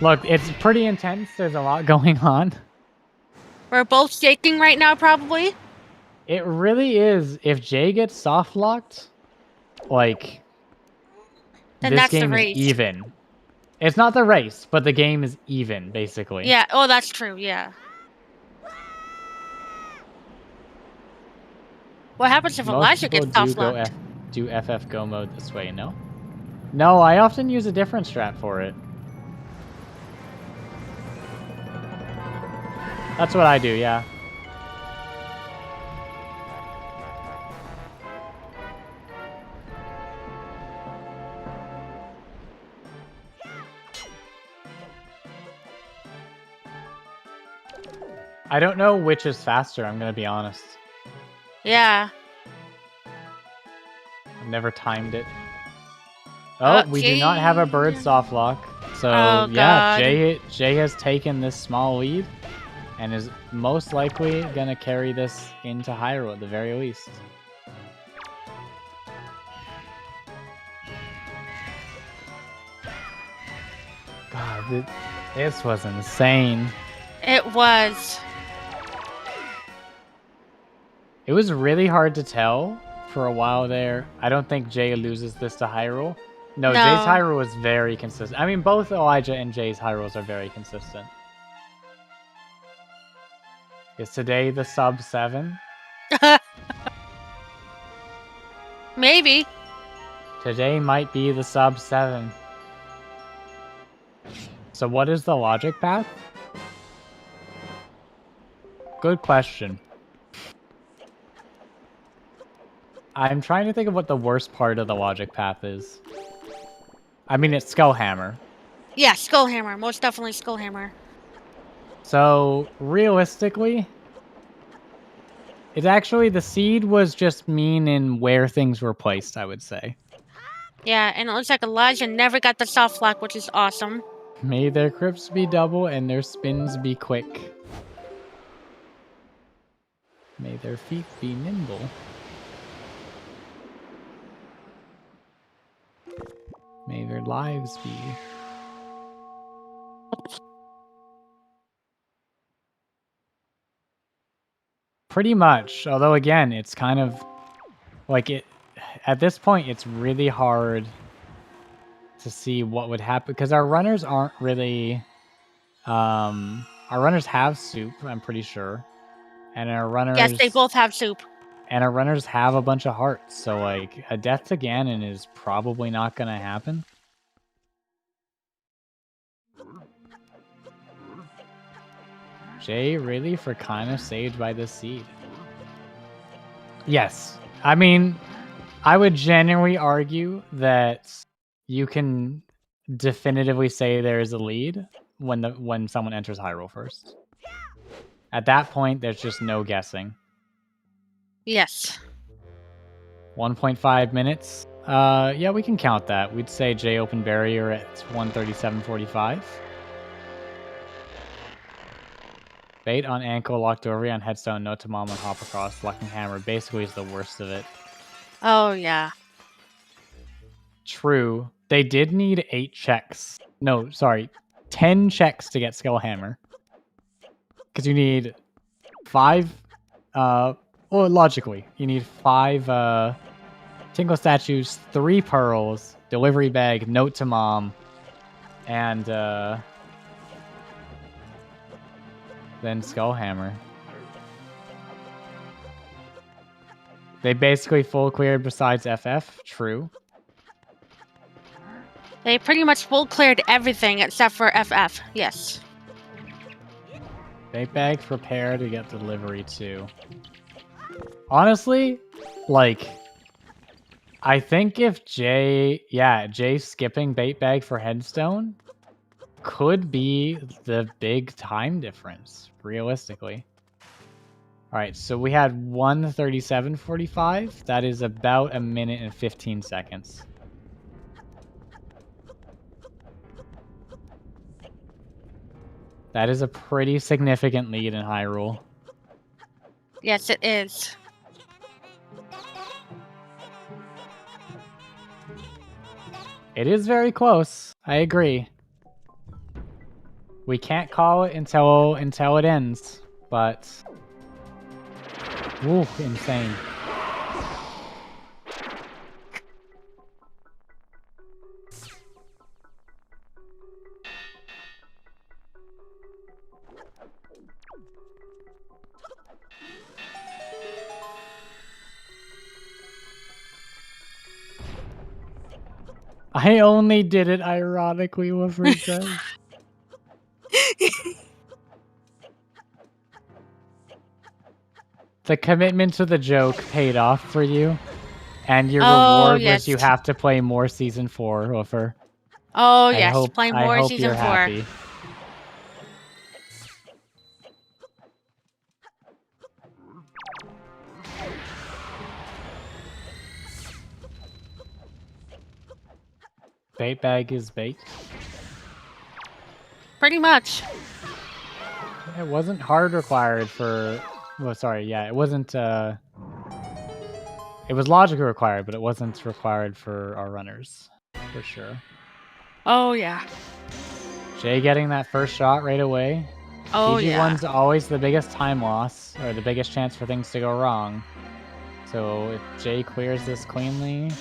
Look, it's pretty intense. There's a lot going on.
We're both shaking right now, probably.
It really is. If Jay gets soft locked, like,
Then
this
that's the
game is
race.
even. It's not the race, but the game is even, basically.
Yeah. Oh, that's true. Yeah. What happens if
Most
Elijah
people
gets soft
do
locked?
do FF Go mode this way, no? No, I often use a different strat for it. That's what I do, yeah. I don't know which is faster, I'm gonna be honest.
Yeah.
I've never timed it. Oh, we do not have a bird soft lock. So,
Oh,
yeah,
God.
Jay has taken this small lead and is most likely gonna carry this into Hyrule at the very least. God, this was insane.
It was.
It was really hard to tell for a while there. I don't think Jay loses this to Hyrule. No,
No.
Jay's Hyrule is very consistent. I mean, both Elijah and Jay's Hyrules are very consistent. Is today the sub 7?
Maybe.
Today might be the sub 7. So what is the logic path? Good question. I'm trying to think of what the worst part of the logic path is. I mean, it's Skullhammer.
Yeah, Skullhammer. Most definitely Skullhammer.
So, realistically, it's actually, the seed was just mean in where things were placed, I would say.
Yeah, and it looks like Elijah never got the soft lock, which is awesome.
May their crypts be double and their spins be quick. May their feet be nimble. May their lives be. Pretty much, although again, it's kind of like it. At this point, it's really hard to see what would happen because our runners aren't really. Our runners have soup, I'm pretty sure, and our runners.
Yes, they both have soup.
And our runners have a bunch of hearts, so like a death to Ganon is probably not gonna happen. Jay really for kind of saved by this seed. Yes. I mean, I would genuinely argue that you can definitively say there is a lead when someone enters Hyrule first. At that point, there's just no guessing.
Yes.
1.5 minutes. Yeah, we can count that. We'd say Jay open barrier at 1:37:45. Bait on ankle, locked over on headstone, note to mom on hop across, locking hammer. Basically is the worst of it.
Oh, yeah.
True. They did need 8 checks. No, sorry. 10 checks to get Skullhammer. Because you need 5... well, logically, you need 5 Tinkle statues, 3 pearls, delivery bag, note to mom, and then Skullhammer. They basically full cleared besides FF, true.
They pretty much full cleared everything except for FF, yes.
Bait bag, prepare to get delivery too. Honestly, like, I think if Jay skipping bait bag for headstone could be the big time difference, realistically. All right, so we had 1:37:45. That is about a minute and 15 seconds. That is a pretty significant lead in Hyrule.
Yes, it is.
It is very close. I agree. We can't call it until it ends, but woo, insane. I only did it ironically, Wolford says. The commitment to the joke paid off for you, and your reward was you have to play more Season 4, Wolfer.
Oh, yes, play more
I hope
Season
you're
4.
Happy. Bait bag is baked.
Pretty much.
It wasn't hard required for... Well, sorry, yeah, it wasn't... It was logically required, but it wasn't required for our runners, for sure.
Oh, yeah.
Jay getting that first shot right away.
Oh,
PG1's always the biggest time loss, or the biggest chance for things to go wrong. So if Jay clears this cleanly,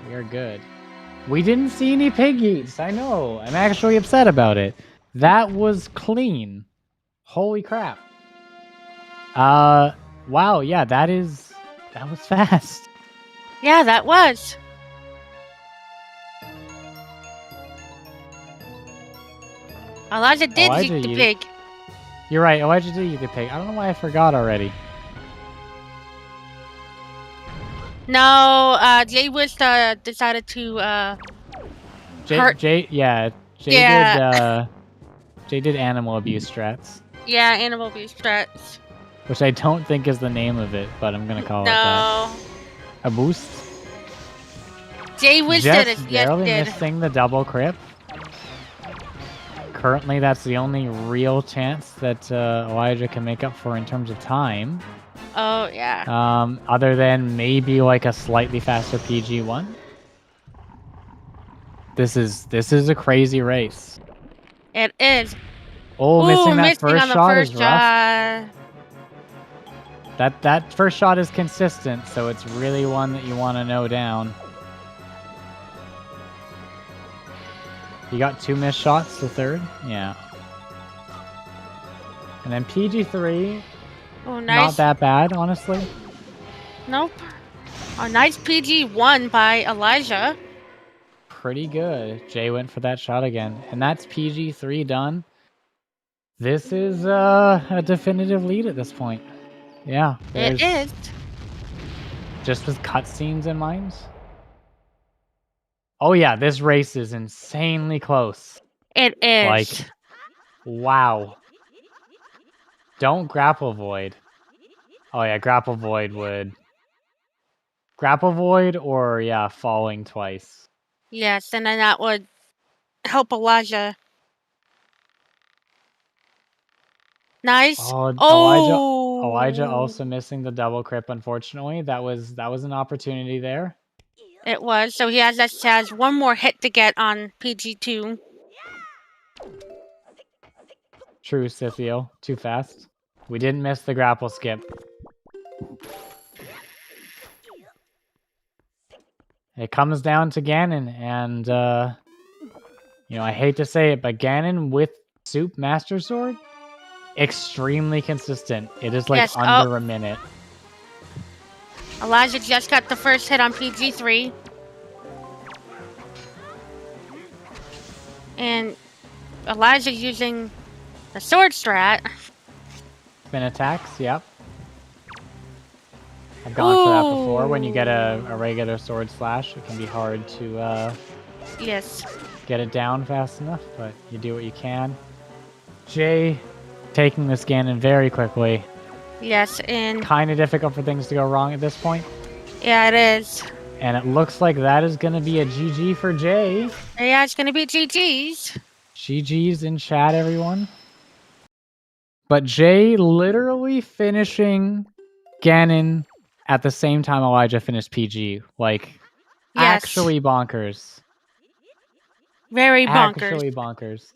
we are good. We didn't see any pig eats. I know. I'm actually upset about it. That was clean. Holy crap. Wow, yeah, that was fast.
Yeah, that was. Elijah did eat the pig.
You're right, Elijah did eat the pig. I don't know why I forgot already.
No, jwiste decided to hurt.
Jay did animal abuse strats.
Yeah, animal abuse strats.
Which I don't think is the name of it, but I'm gonna call it that. A boost.
jwiste did it.
Just barely missing the double crip. Currently, that's the only real chance that Elijah can make up for in terms of time.
Oh, yeah.
Other than maybe like a slightly faster PG1. This is a crazy race.
It is.
Oh, missing that first shot is rough. That first shot is consistent, so it's really one that you want to know down. You got 2 missed shots, the third? Yeah. And then PG3.
Oh, nice.
Not that bad, honestly.
Nope. A nice PG1 by Elijah.
Pretty good. Jay went for that shot again. And that's PG3 done. This is a definitive lead at this point. Yeah.
It is.
Just with cutscenes in mind. Oh yeah, this race is insanely close.
It is.
Like, wow. Don't grapple void. Oh yeah, grapple void would... Grapple void or, yeah, falling twice.
Yes, and then that would help Elijah. Nice.
Oh, Elijah also missing the double crip, unfortunately. That was an opportunity there.
It was. So he has one more hit to get on PG2.
True, Scythio. Too fast. We didn't miss the grapple skip. It comes down to Ganon, and, you know, I hate to say it, but Ganon with Soup Master Sword, extremely consistent. It is like under a minute.
Elijah just got the first hit on PG3. And Elijah using the sword strat.
Spin attacks, yep. I've gone for that before. When you get a regular sword slash, it can be hard to
yes.
get it down fast enough, but you do what you can. Jay taking this Ganon very quickly.
Yes, and
Kind of difficult for things to go wrong at this point.
yeah, it is.
And it looks like that is going to be a GG for Jay.
Yeah, it's gonna be GG's.
GG's in chat, everyone. But Jay literally finishing Ganon at the same time Elijah finished PG. Like,
Yes.
actually bonkers.
Very bonkers.
Actually bonkers.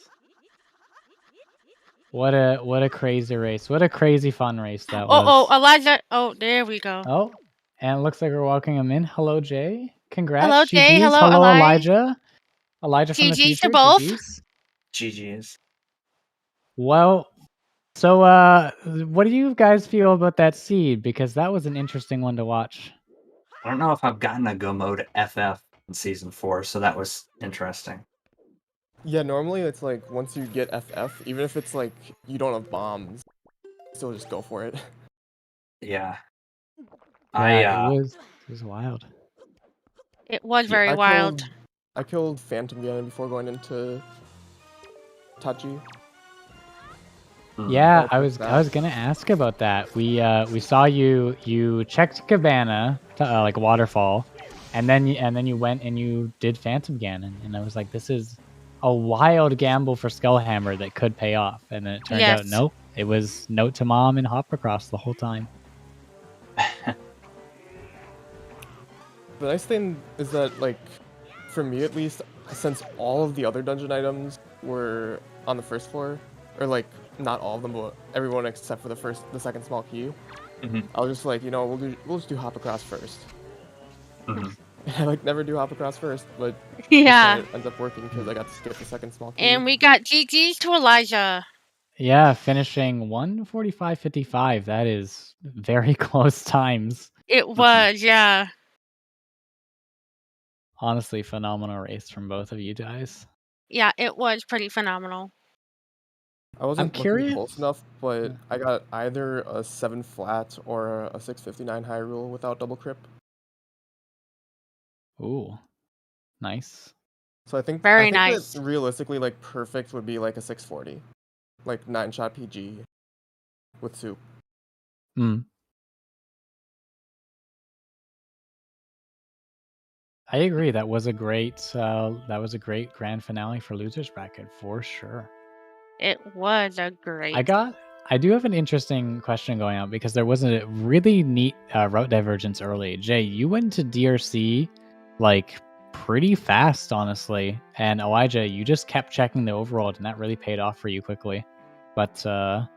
What a crazy race. What a crazy fun race that was.
Oh, Elijah. Oh, there we go.
Oh, and it looks like we're welcoming him in. Hello, Jay. Congrats.
Hello, Jay.
GG's.
Hello,
Elijah. Elijah from the
GG's
future.
to both.
GG's.
Well, so what do you guys feel about that seed? Because that was an interesting one to watch.
I don't know if I've gotten a go mode FF in Season 4, so that was interesting.
Yeah, normally it's like once you get FF, even if it's like you don't have bombs, still just go for it.
Yeah.
Yeah, it was wild.
It was very wild.
I killed Phantom Ganon before going into Tachi.
Yeah, I was gonna ask about that. We saw you checked Cabana, like waterfall, and then you went and you did Phantom Ganon, and I was like, this is a wild gamble for Skullhammer that could pay off, and then it turned out nope, it was Note to Mom and Hop Across the whole time.
The nice thing is that, like, for me at least, since all of the other dungeon items were on the first floor, or like not all of them, but everyone except for the second small key, I was just like, you know, we'll just do Hop Across first. I like never do Hop Across first, but
Yeah,
it ends up working because I got to skip the second small key.
and we got GG's to Elijah.
Yeah, finishing 1:45.55. That is very close times.
It was, yeah.
Honestly, phenomenal race from both of you guys.
Yeah, it was pretty phenomenal.
I wasn't
curious.
close enough, but I got either a 7 flat or a 659 high rule without double crip.
Ooh, nice.
So I think
Very
that
nice.
realistically, like perfect would be like a 640, like 9-shot PG with soup.
I agree. That was a great grand finale for Losers Bracket for sure.
It was a great.
I do have an interesting question going on because there was a really neat route divergence early. Jay, you went to DRC like pretty fast, honestly, and Elijah, you just kept checking the overworld, and that really paid off for you quickly. But I'm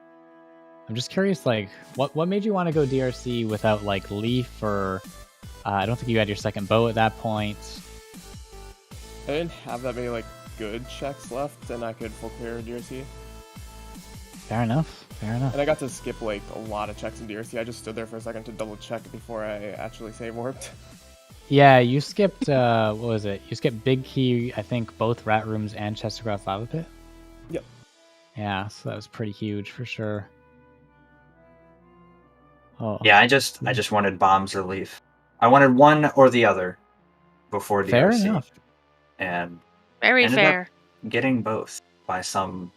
just curious, like, what made you want to go DRC without like Leaf or? I don't think you had your second bow at that point.
I didn't have that many like good checks left, and I could full clear DRC.
Fair enough.
And I got to skip like a lot of checks in DRC. I just stood there for a second to double check before I actually save warped.
Yeah, you skipped. What was it? You skipped Big Key, I think, both Rat Rooms and Chest Across Lava Pit.
Yep.
Yeah, so that was pretty huge for sure. Oh.
Yeah, I just wanted bombs or Leaf. I wanted one or the other before DRC.
Fair enough.
And
Very fair.
Getting both by some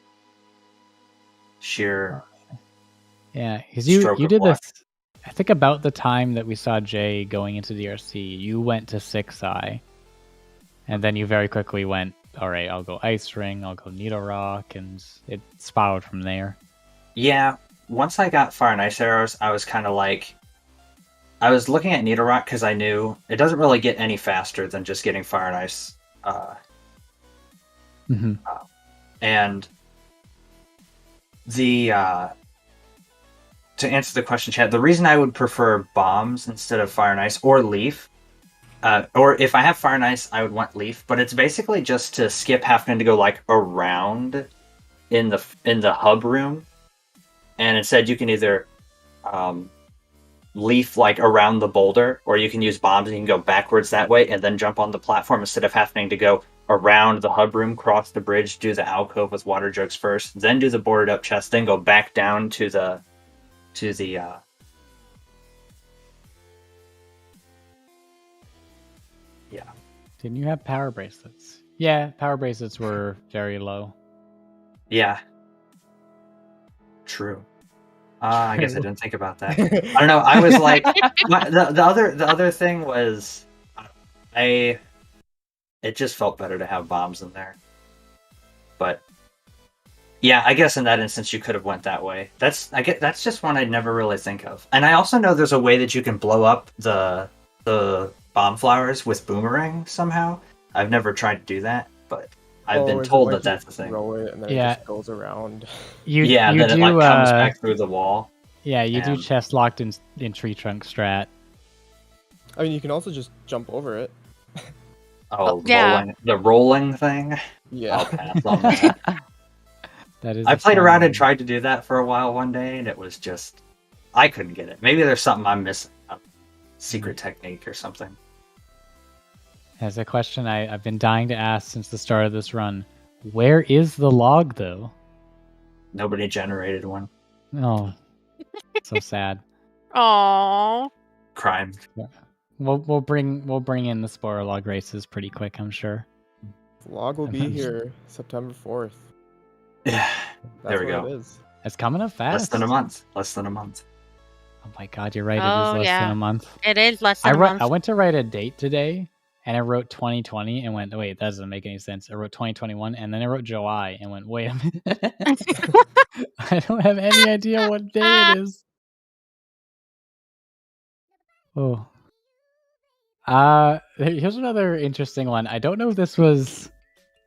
sheer.
Yeah, because you did this. I think about the time that we saw Jay going into DRC, you went to 6-eye, and then you very quickly went, all right, I'll go Ice Ring, I'll go Needle Rock, and it spiraled from there.
Yeah, once I got Fire and Ice Arrows, I was kind of like, I was looking at Needle Rock because I knew it doesn't really get any faster than just getting Fire and Ice. And to answer the question, Chad, the reason I would prefer bombs instead of Fire and Ice or Leaf, or if I have Fire and Ice, I would want Leaf, but it's basically just to skip having to go like around in the hub room, and instead you can either Leaf like around the boulder, or you can use bombs and you can go backwards that way and then jump on the platform instead of having to go around the hub room, cross the bridge, do the alcove with water jugs first, then do the boarded up chest, then go back down to the
Didn't you have power bracelets? Yeah, power bracelets were very low.
Yeah. True. I guess I didn't think about that. I don't know. I was like, the other thing was, it just felt better to have bombs in there. But yeah, I guess in that instance you could have went that way. That's just one I'd never really think of. And I also know there's a way that you can blow up the bomb flowers with boomerang somehow. I've never tried to do that, but I've been told that that's the thing.
Throw it and then
Yeah.
it just goes around.
You
then
do,
it like comes back through the wall.
Yeah, you do
and-
chest locked in tree trunk strat.
I mean, you can also just jump over it.
Oh,
Yeah.
the rolling thing. I'll
Yeah.
pass on that.
That is.
I
a
played
fun
around and
one.
tried to do that for a while one day, and it was just I couldn't get it. Maybe there's something I'm missing, a secret technique or something.
As a question I've been dying to ask since the start of this run. Where is the log, though?
Nobody generated one.
Oh, so sad.
Aww.
Crime.
We'll bring in the Spore log races pretty quick, I'm sure.
Vlog will be here September 4th.
Yeah.
That's
There we
when
go.
It is.
It's coming up fast.
Less than a month. Less than a month.
Oh my god, you're right.
Oh,
It is less
yeah.
than a month.
It is less than a month.
I went to write a date today, and I wrote 2020 and went, wait, that doesn't make any sense. I wrote 2021, and then I wrote July and went, wait a minute. I don't have any idea what day it is. Oh. Here's another interesting one. I don't know if this was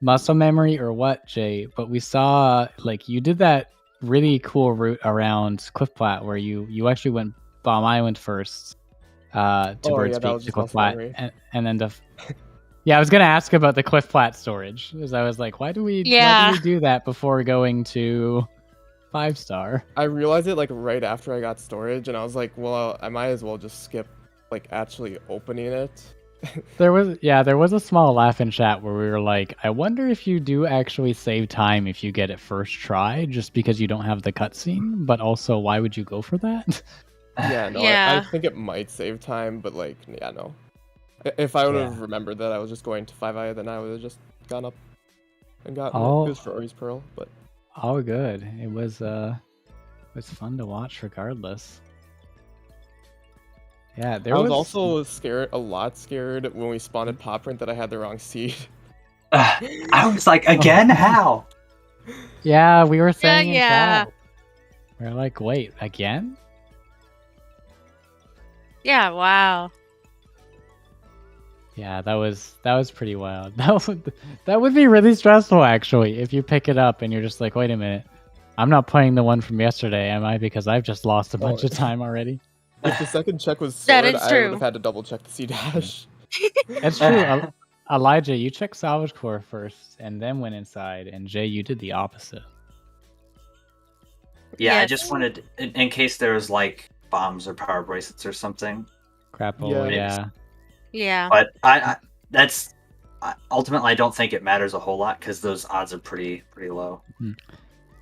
muscle memory or what, Jay, but we saw, like, you did that really cool route around Cliff Plat where you actually went Bomb Island first to Bird's
that
Peak
was
to
just
Cliff
muscle
Plat,
memory.
and then to... Yeah, I was gonna ask about the Cliff Plat storage, because I was like, why do we do that before going to 5-star?
I realized it like right after I got storage, and I was like, well, I might as well just skip like actually opening it.
There was a small laugh in chat where we were like, I wonder if you do actually save time if you get it first try, just because you don't have the cutscene, but also why would you go for that?
Yeah, no,
Yeah.
I think it might save time, but like, yeah, no. If I would have remembered that I was just going to 5i, then I would have just gone up and gotten it. It was for Ori's Pearl, but
Oh, good. It was fun to watch regardless. Yeah,
I was also a lot scared when we spawned at Pop Print that I had the wrong seed.
I was like, again? How?
Yeah, we were saying in
Yeah.
chat. We were like, wait, again?
Yeah, wow.
Yeah, that was pretty wild. That would be really stressful actually if you pick it up and you're just like, wait a minute, I'm not playing the one from yesterday, am I? Because I've just lost a bunch of time already.
If the second check was
That
sword,
is
I
true.
would have had to double check the C dash.
That's true. Elijah, you checked Salvage Core first and then went inside, and Jay, you did the opposite.
Yeah, I
Yes.
just wanted, in case there was like bombs or power bracelets or something.
Crapple,
Yeah.
yeah.
Yeah.
But ultimately I don't think it matters a whole lot because those odds are pretty low.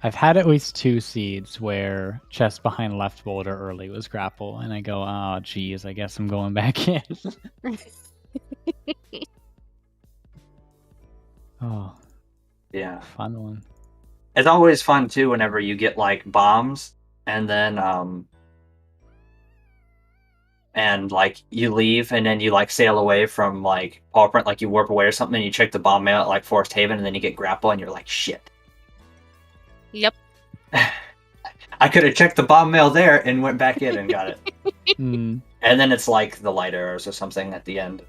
I've had at least 2 seeds where chest behind left boulder early was grapple, and I go, oh geez, I guess I'm going back in. Oh,
Yeah.
fun one.
It's always fun too whenever you get like bombs and then and like you leave and then you like sail away from like paw print, like you warp away or something, and you check the bomb mail at like Forest Haven and then you get grapple and you're like, shit.
Yep.
I could have checked the bomb mail there and went back in and got it.
Mm.
And then it's like the light arrows or something at the end.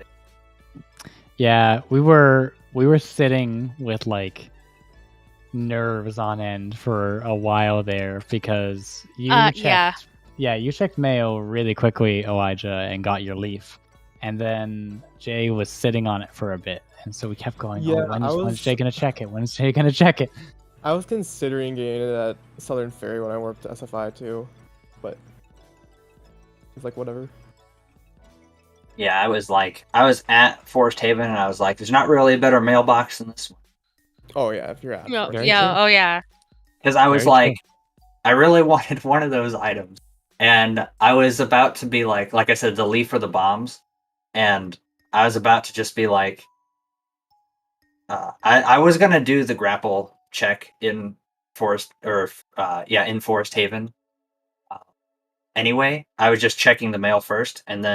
Yeah, we were sitting with like nerves on end for a while there because you checked. Yeah, you checked mail really quickly, Elijah, and got your leaf. And then Jay was sitting on it for a bit, and so we kept going.
Yeah,
when's Jay gonna check it? When's Jay gonna check it?
I was considering getting it at Southern Ferry when I worked at SFI too, but it's like whatever.
Yeah, I was at Forest Haven and I was like, there's not really a better mailbox than this one.
Oh yeah, if you're at.
No,
Very
yeah.
true.
Oh yeah.
Because I was
Very
like, I really wanted one of those items. And I was about to be like I said, the leaf or the bombs. And I was about to just be like, I was gonna do the grapple check in Forest in Forest Haven. Anyway, I was just checking the mail first, and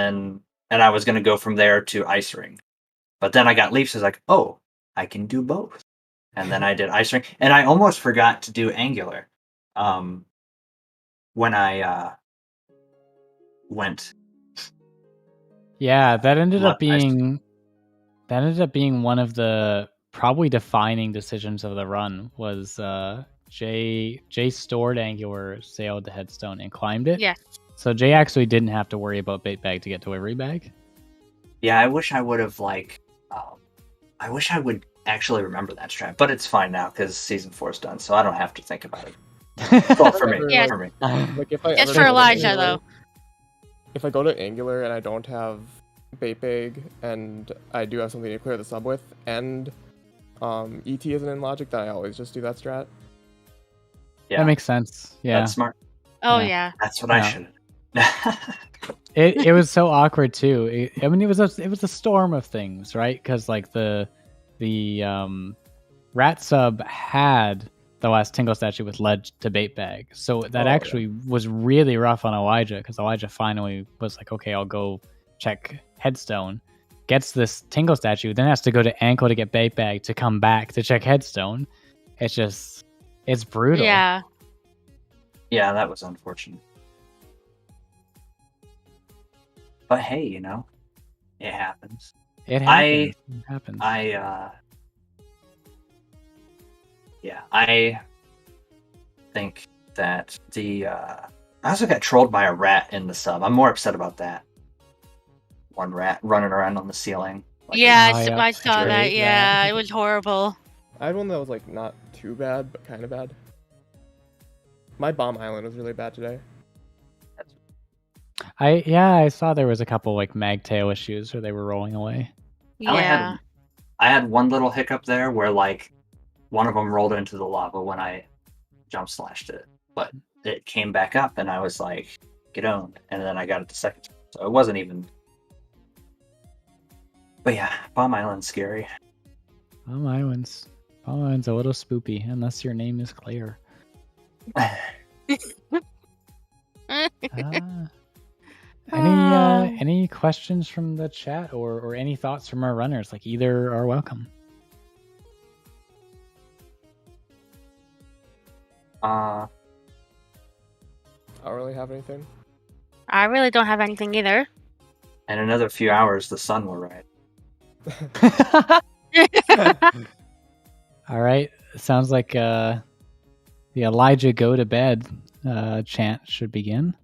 I was gonna go from there to Ice Ring, but then I got Leafs. I was like, oh, I can do both, and then I did Ice Ring, and I almost forgot to do Angular. When I went.
Yeah, that ended up
Left Ice
being one of the probably defining decisions of the run. Was Jay stored Angular, sailed to Headstone, and climbed it.
Yes.
So Jay actually didn't have to worry about bait bag to get to every bag.
Yeah, I wish I would have I wish I would actually remember that strat, but it's fine now because season 4 is done, so I don't have to think about it. Well, for me,
Yeah.
for me.
Like if I
It's
ever
for
go to
Elijah,
Angular-
though.
If I go to Angular and I don't have bait bag and I do have something to clear the sub with, and ET isn't in logic, then I always just do that strat.
Yeah,
That makes sense. Yeah.
that's smart.
Oh
Yeah.
yeah.
That's what I
Yeah.
should.
It was so awkward too. I mean, it was a storm of things, right? Because like the rat sub had the last Tingle statue with led to bait bag, so that actually was really rough on Elijah, because Elijah finally was like, okay, I'll go check Headstone, gets this Tingle statue, then has to go to Ankle to get bait bag to come back to check Headstone. It's brutal.
Yeah.
Yeah, that was unfortunate. But hey, it happens.
It happens. It happens.
I think that I also got trolled by a rat in the sub. I'm more upset about that. One rat running around on the ceiling.
Yeah,
Oh, yeah.
I saw
Great,
that.
yeah.
Yeah, it was horrible.
I had one that was like not too bad, but kind of bad. My bomb island was really bad today.
I saw there was a couple like magtail issues where they were rolling away.
Yeah.
I had one little hiccup there where like one of them rolled into the lava when I jump slashed it, but it came back up and I was like, get owned, and then I got it the second time, so it wasn't even. But yeah, Bomb Island's scary.
Bomb Island's a little spoopy, unless your name is Claire. Any questions from the chat or any thoughts from our runners? Like, either are welcome.
I don't really have anything.
I really don't have anything either.
In another few hours, the sun will rise.
All right. Sounds like the Elijah go to bed chant should begin.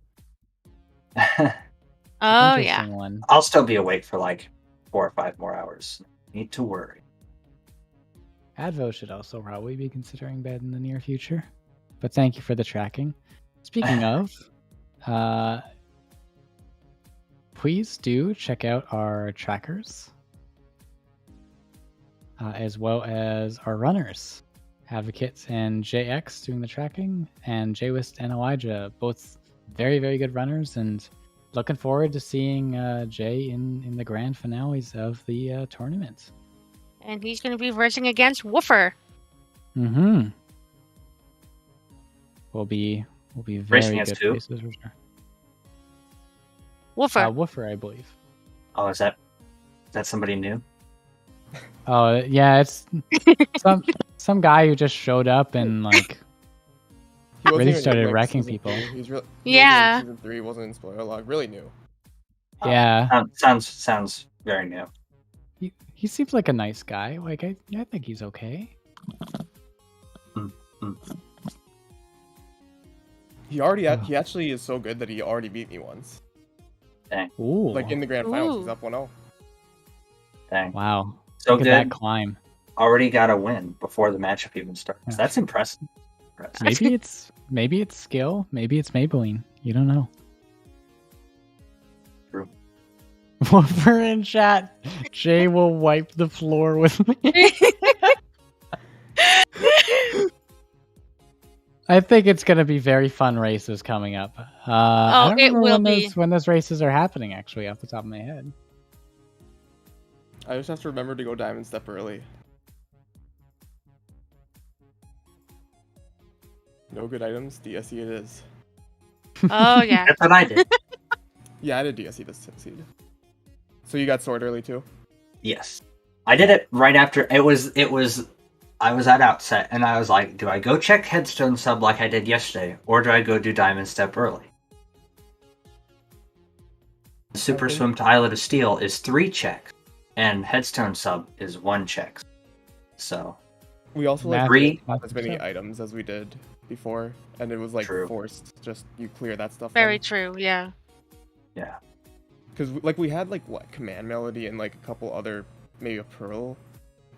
Oh
Interesting
yeah.
One.
I'll still be awake for like 4 or 5 more hours. Need to worry.
Advo should also probably be considering bed in the near future. But thank you for the tracking. Speaking of, please do check out our trackers, as well as our runners, Advocates and JX doing the tracking, and jwiste and Elijah, both very, very good runners, and looking forward to seeing Jay in the grand finales of the tournament.
And he's going to be racing against Woofer.
Mm-hmm. We'll be very
Racing
good
against who?
races for sure.
Woofer.
Woofer, I believe.
Oh, is that somebody new?
Oh yeah, it's some guy who just showed up and like
He wasn't
really
even in,
started
like,
wrecking
season
people.
3. He wasn't
Yeah.
in season 3, wasn't in spoiler log. Really new.
Yeah,
Sounds very new.
he seems like a nice guy. Like I think he's okay.
He actually is so good that he already beat me once.
Ooh,
Like in the grand finals, he's
Ooh.
up 1-0.
Dang.
wow.
So
Look at
good.
that climb.
Already got a win before the matchup even starts.
Yeah.
That's impressive.
Maybe it's skill. Maybe it's Maybelline. You don't know.
True.
Woofer in chat. Jay will wipe the floor with me. I think it's going to be very fun races coming up. I don't
it
remember
will be.
when those races are happening, actually, off the top of my head.
I just have to remember to go diamond step early. No good items. DSE it is.
Oh yeah.
That's what I did.
Yeah, I did DSE this seed. So you got sword early too?
Yes. I did it right after it was I was at outset and I was like, do I go check headstone sub like I did yesterday, or do I go do diamond step early? Super
think-
swim to Islet of Steel is 3 checks, and headstone sub is 1 check. So
We also
Math
like
is
didn't have as many
100%.
items as we did before, and it was like
True.
forced. Just you clear that stuff.
Very true. Yeah.
yeah.
Because like we had like what command melody and like a couple other maybe a pearl.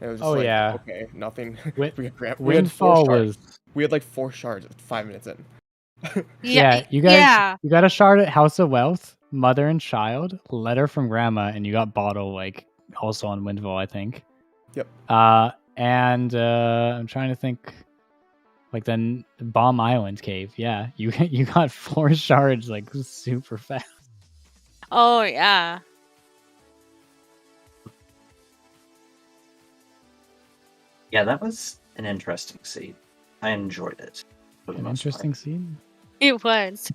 And it was just
Oh,
like,
yeah.
okay, nothing.
Win-
we had we had 4
Windfall
shards.
was.
We had like 4 shards 5 minutes in.
Yeah, you guys.
Yeah.
You got a shard at House of Wealth, Mother and Child, Letter from Grandma, and you got Bottle like also on Windfall, I think.
Yep.
And I'm trying to think. Like the Bomb Island cave. Yeah, you got 4 shards like super fast.
Oh yeah.
Yeah, that was an interesting seed. I enjoyed it. For the
An
most
interesting
part.
scene.
It was.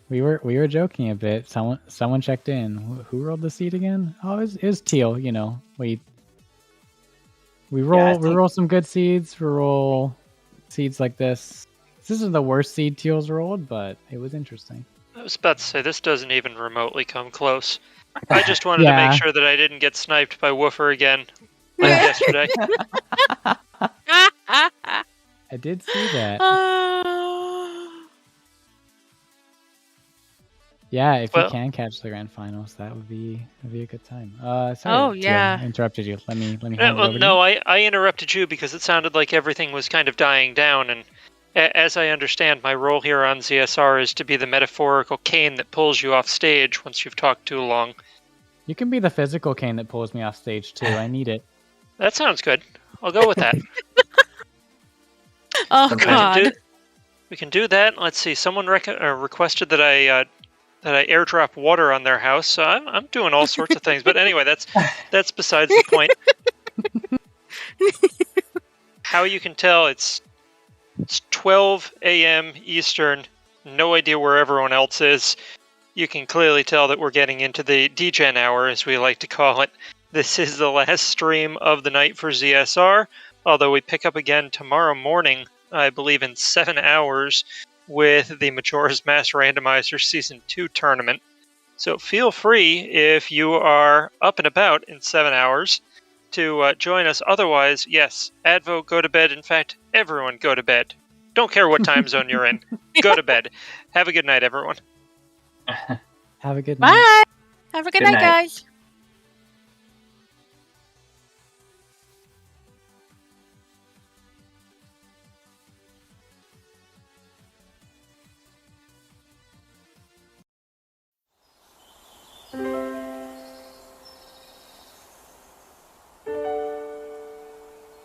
We were joking a bit. Someone checked in. Who rolled the seed again? Oh, it was Teal. You know, we roll
I
we
think-
roll some good seeds. We roll seeds like this. This isn't the worst seed Teal's rolled, but it was interesting.
I was about to say, this doesn't even remotely come close. I just wanted to
Yeah.
make sure that I didn't get sniped by Woofer again like yesterday.
I did see that. Yeah, if
Well-
you can catch the grand finals, that would be a good time. Sorry,
Oh,
Teal,
yeah.
I interrupted you. Let me hand
No,
it
well,
over to
no,
you.
I interrupted you because it sounded like everything was kind of dying down, and as I understand, my role here on ZSR is to be the metaphorical cane that pulls you off stage once you've talked too long.
You can be the physical cane that pulls me off stage too. I need it.
That sounds good. I'll go with that.
Oh
Okay.
god.
We can do that. Let's see. Someone requested that I airdrop water on their house. So I'm doing all sorts of things. But anyway, that's besides the point. How you can tell it's 12 a.m. Eastern. No idea where everyone else is. You can clearly tell that we're getting into the degen hour, as we like to call it. This is the last stream of the night for ZSR, although we pick up again tomorrow morning, I believe in 7 hours, with the Majora's Mask Randomizer Season 2 tournament. So feel free, if you are up and about in 7 hours, to join us. Otherwise, yes, Advo, go to bed. In fact, everyone go to bed. Don't care what time zone you're in. Go to bed. Have a good night, everyone.
Have a good night.
Bye. Have a good
Good
night,
night.
guys.